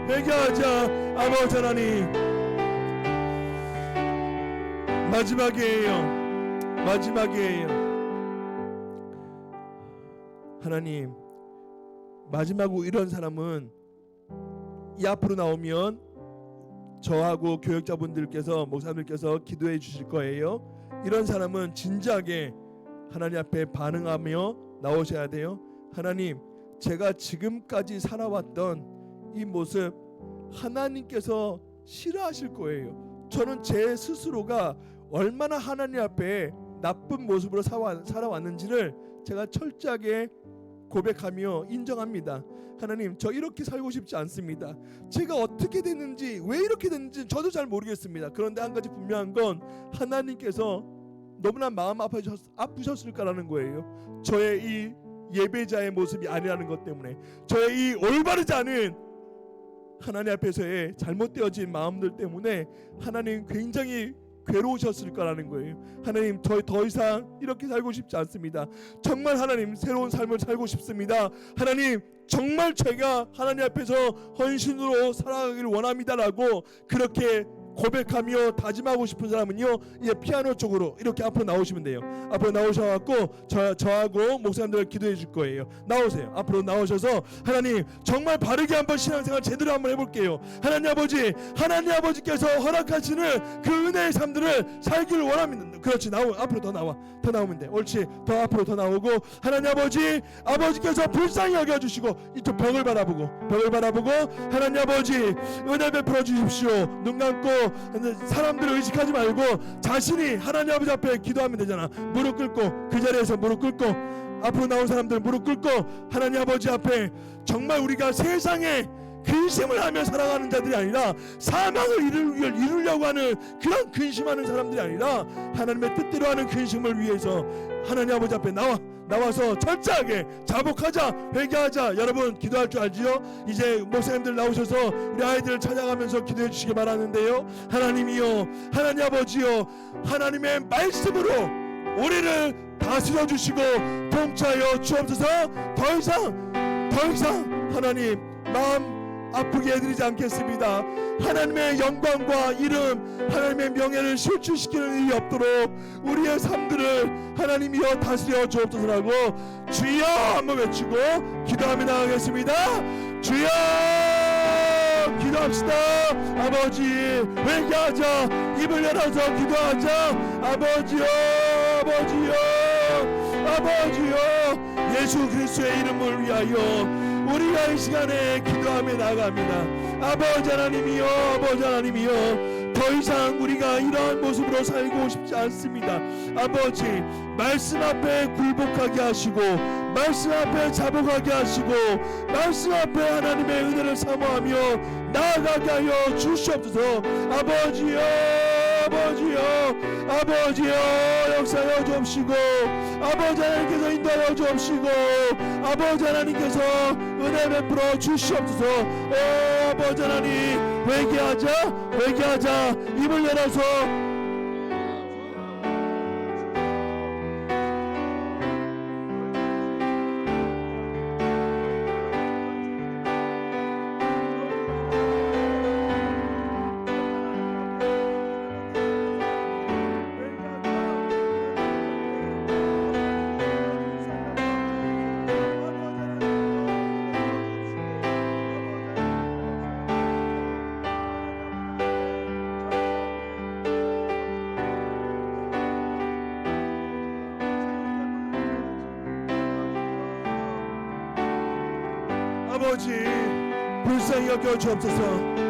회개하자. 아버지 하나님, 마지막이에요. 하나님, 마지막으로 이런 사람은 이 앞으로 나오면 저하고 교역자분들께서, 목사님들께서 기도해 주실 거예요. 이런 사람은 진지하게 하나님 앞에 반응하며 나오셔야 돼요. 하나님, 제가 지금까지 살아왔던 이 모습 하나님께서 싫어하실 거예요. 저는 제 스스로가 얼마나 하나님 앞에 나쁜 모습으로 살아왔는지를 제가 철저하게 고백하며 인정합니다. 하나님, 저 이렇게 살고 싶지 않습니다. 제가 어떻게 됐는지, 왜 이렇게 됐는지 저도 잘 모르겠습니다. 그런데 한 가지 분명한 건 하나님께서 너무나 마음 아프셨을 거라는 거예요. 저의 이 예배자의 모습이 아니라는 것 때문에, 저의 이 올바르지 않은 하나님 앞에서의 잘못되어진 마음들 때문에 하나님 굉장히 괴로우셨을 거라는 거예요. 하나님, 저 더 이상 이렇게 살고 싶지 않습니다. 정말 하나님, 새로운 삶을 살고 싶습니다. 하나님, 정말 제가 하나님 앞에서 헌신으로 살아가기를 원합니다라고 그렇게 고백하며 다짐하고 싶은 사람은요, 이 피아노 쪽으로 이렇게 앞으로 나오시면 돼요. 앞으로 나오셔갖고 저하고 목사님들 기도해 줄 거예요. 나오세요. 앞으로 나오셔서 하나님, 정말 바르게 한번 신앙생활 제대로 한번 해볼게요. 하나님 아버지께서 허락하시는 그 은혜의 삶들을 살기를 원합니다. 그렇지, 앞으로 더 나오면 돼. 옳지, 더 앞으로 더 나오고, 하나님 아버지께서 불쌍히 여겨주시고 이쪽 벽을 바라보고 하나님 아버지 은혜 베풀어 주십시오. 눈 감고 사람들을 의식하지 말고 자신이 하나님 아버지 앞에 기도하면 되잖아. 무릎 꿇고, 그 자리에서 무릎 꿇고, 앞으로 나온 사람들 무릎 꿇고 하나님 아버지 앞에 정말 우리가 세상에 근심을 하며 살아가는 자들이 아니라 사망을 이루려고 하는 그런 근심하는 사람들이 아니라 하나님의 뜻대로 하는 근심을 위해서 하나님 아버지 앞에 나와서 철저하게 자복하자, 회개하자. 여러분 기도할 줄 알지요? 이제 목사님들 나오셔서 우리 아이들을 찬양하면서 기도해 주시기 바라는데요. 하나님이요, 하나님 아버지요, 하나님의 말씀으로 우리를 다스려 주시고 통치하여 주옵소서. 더 이상 하나님 마음 아프게 해드리지 않겠습니다. 하나님의 영광과 이름, 하나님의 명예를 실추시키는 일이 없도록 우리의 삶들을 하나님이여 다스려 주옵소서라고 주여 한번 외치고 기도하며 나가겠습니다. 주여 기도합시다. 아버지 회개하자. 입을 열어서 기도하자. 아버지여, 아버지여, 예수 그리스도의 이름을 위하여 우리가 이 시간에 기도하며 나갑니다. 아버지 하나님이여, 아버지 하나님이여, 더 이상 우리가 이러한 모습으로 살고 싶지 않습니다. 아버지 말씀 앞에 굴복하게 하시고, 말씀 앞에 자복하게 하시고, 말씀 앞에 하나님의 은혜를 사모하며 나아가게 하여 주시옵소서. 아버지여, 아버지여 역사하여 주옵시고, 아버지 하나님께서 인도하여 주옵시고, 아버지 하나님께서 은혜 베풀어 주시옵소서. 오 아버지 하나님, 회개하자. 입을 열어서 아버지 불쌍히 여겨 주옵소서.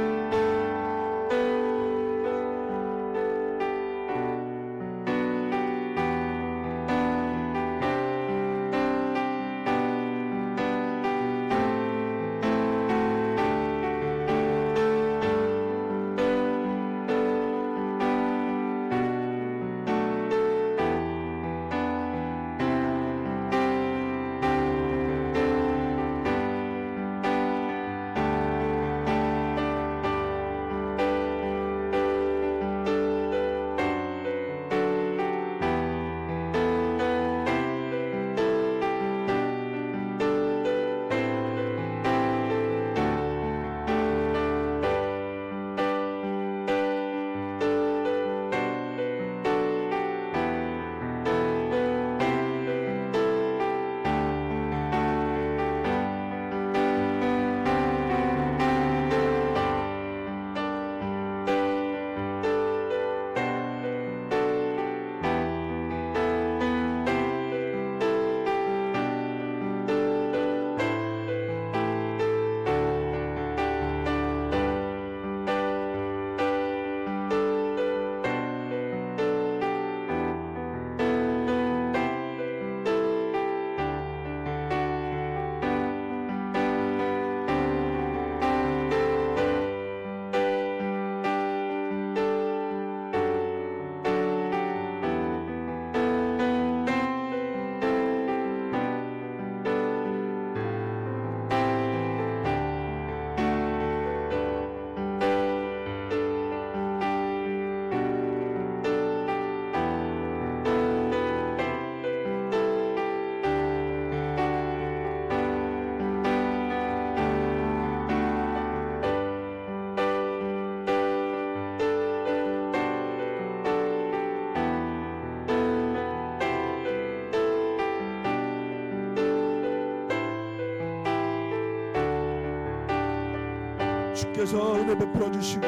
주께서 은혜 베풀어 주시고,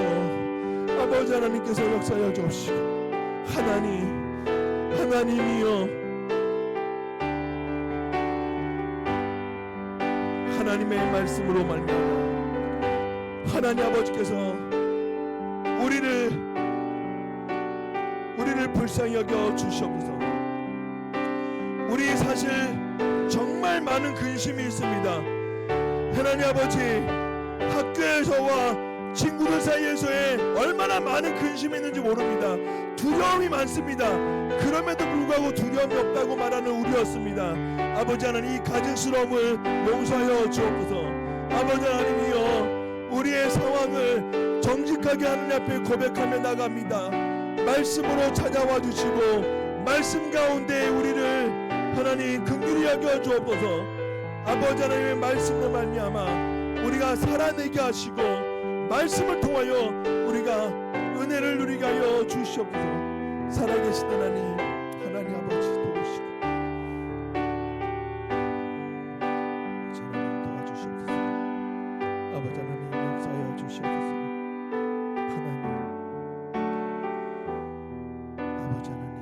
아버지 하나님께서 역사하여 주옵시고, 하나님이여, 하나님의 말씀으로 말미암아 하나님 아버지께서 우리를 우리를 불쌍히 여겨 주시옵소서. 우리 사실 정말 많은 근심이 있습니다. 하나님 아버지, 학교에서와 친구들 사이에서의 얼마나 많은 근심이 있는지 모릅니다. 두려움이 많습니다. 그럼에도 불구하고 두려움이 없다고 말하는 우리였습니다. 아버지 하나님, 이 가증스러움을 용서하여 주옵소서. 아버지 하나님이여, 우리의 상황을 정직하게 하나님 앞에 고백하며 나갑니다. 말씀으로 찾아와 주시고 말씀 가운데 우리를 하나님 긍휼히 여겨 주옵소서. 아버지 하나님의 말씀으로 말미암아 우리가 살아내게 하시고 말씀을 통하여 우리가 은혜를 누리게 하여 주시옵소서. 살아계신 하나님, 하나님 아버지 도우시고 하나님 도와주시옵소서. 아버지 하나님 역사하여 주시옵소서. 하나님, 아버지 하나님,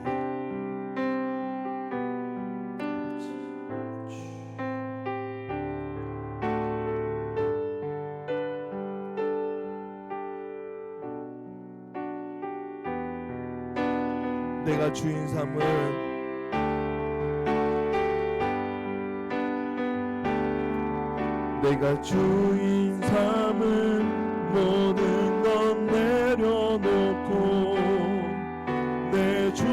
내가 주인 삼은 내가 주인 삼은 모든 건 내려놓고 내 주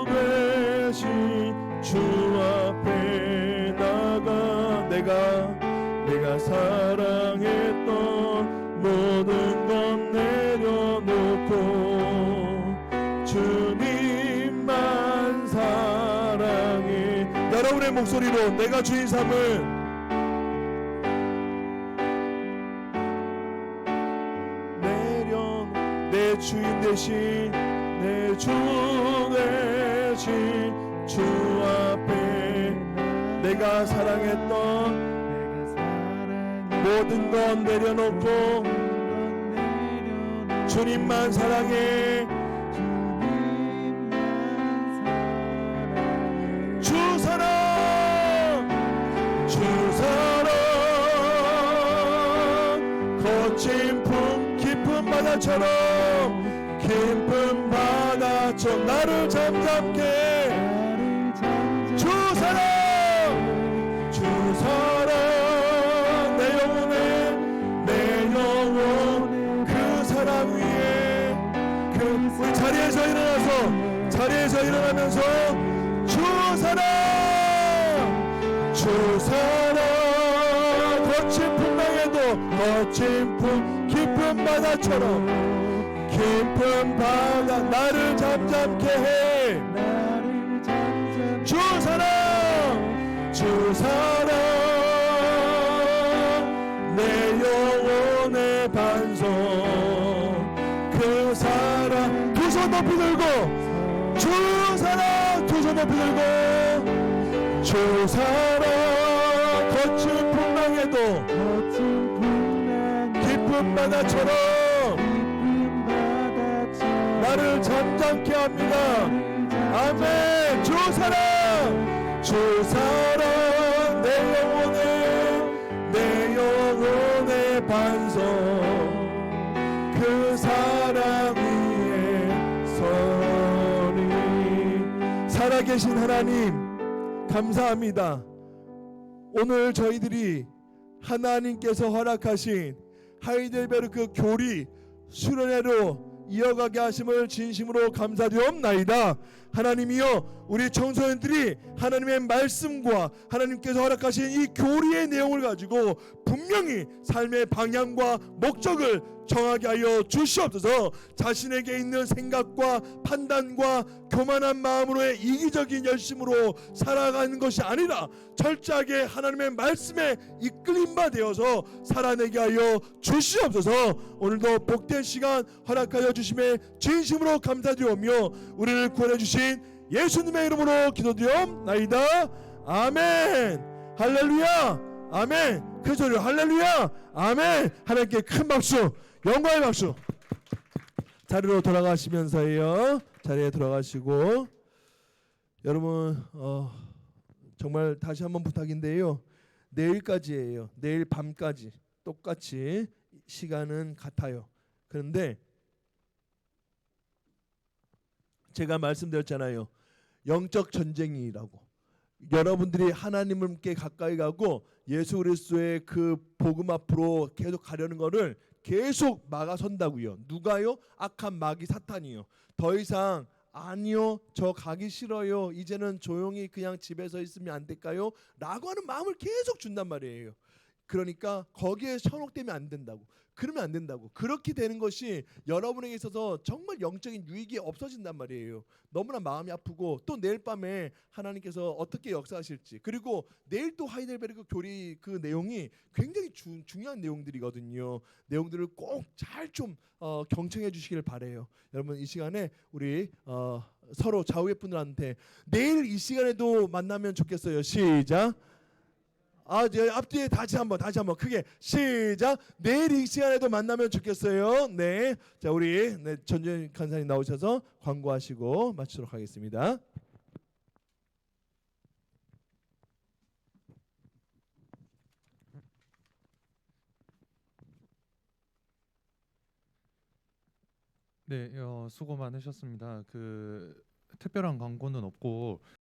대신 주 앞에 나가 내가 사랑했던 모든 건 내려놓고 주님만 사랑해. 여러분의 목소리로 내가 주인 삼은 내 주인 대신 내 주 대신 주 앞에 내가 사랑했던 모든 건 내려놓고 주님만 사랑해. 주 사랑 거친 품 깊은 바다처럼 깊은 바다처럼 나를 잠잠케 주 사랑 내 영혼 그 사랑 위에 우리 자리에서 일어나면서 주 사랑 거친 풍랑에도 거친 품 깊은 바다처럼 깊은 바다 나를 잠잠케 해. 주 사랑 내 영혼의 반석 그 사랑 두 손 높이 들고 주 사랑 두 손 높이 들고 주 사랑 거친 풍랑에도 깊은 바다처럼 나를 잠잠케 합니다. 아멘. 주 사랑 내 영혼의 반석 그 사랑 위에 서리. 살아계신 하나님 감사합니다. 오늘 저희들이 하나님께서 허락하신 하이델베르크 교리 수련회로 이어가게 하심을 진심으로 감사드리옵나이다. 하나님이여, 우리 청소년들이 하나님의 말씀과 하나님께서 허락하신 이 교리의 내용을 가지고 분명히 삶의 방향과 목적을 정하게 하여 주시옵소서. 자신에게 있는 생각과 판단과 교만한 마음으로의 이기적인 열심으로 살아가는 것이 아니라 철저하게 하나님의 말씀에 이끌림 바 되어서 살아내게 하여 주시옵소서. 오늘도 복된 시간 허락하여 주심에 진심으로 감사드리오며 우리를 구원해 주신 예수님의 이름으로 기도드리옵나이다. 아멘. 할렐루야. 아멘. 큰 소리로 할렐루야. 아멘. 하나님께 큰 박수, 영광의 박수. 자리로 돌아가시면서요. 자리에 들어가시고 여러분 정말 다시 한번 부탁인데요. 내일까지예요. 내일 밤까지 똑같이 시간은 같아요. 그런데 제가 말씀드렸잖아요. 영적 전쟁이라고. 여러분들이 하나님께 가까이 가고 예수 그리스도의 그 복음 앞으로 계속 가려는 거를 계속 막아선다고요. 누가요? 악한 마귀 사탄이요. 더 이상 아니요, 저 가기 싫어요. 이제는 조용히 그냥 집에서 있으면 안 될까요? 라고 하는 마음을 계속 준단 말이에요. 그러니까 거기에 현혹되면 안 된다고. 그러면 안 된다고. 그렇게 되는 것이 여러분에게 있어서 정말 영적인 유익이 없어진단 말이에요. 너무나 마음이 아프고 또 내일 밤에 하나님께서 어떻게 역사하실지, 그리고 내일 또 하이델베르크 교리 그 내용이 굉장히 중요한 내용들이거든요. 내용들을 꼭 잘 좀 경청해 주시길 바래요. 여러분 이 시간에 우리 서로 좌우의 분들한테 내일 이 시간에도 만나면 좋겠어요. 시작. 네, 앞뒤에 다시 한번 크게 시작. 내일 이 시간에도 만나면 좋겠어요. 네, 자 우리 전준 간사님 나오셔서 광고하시고 마치도록 하겠습니다. 네, 수고 많으셨습니다. 특별한 광고는 없고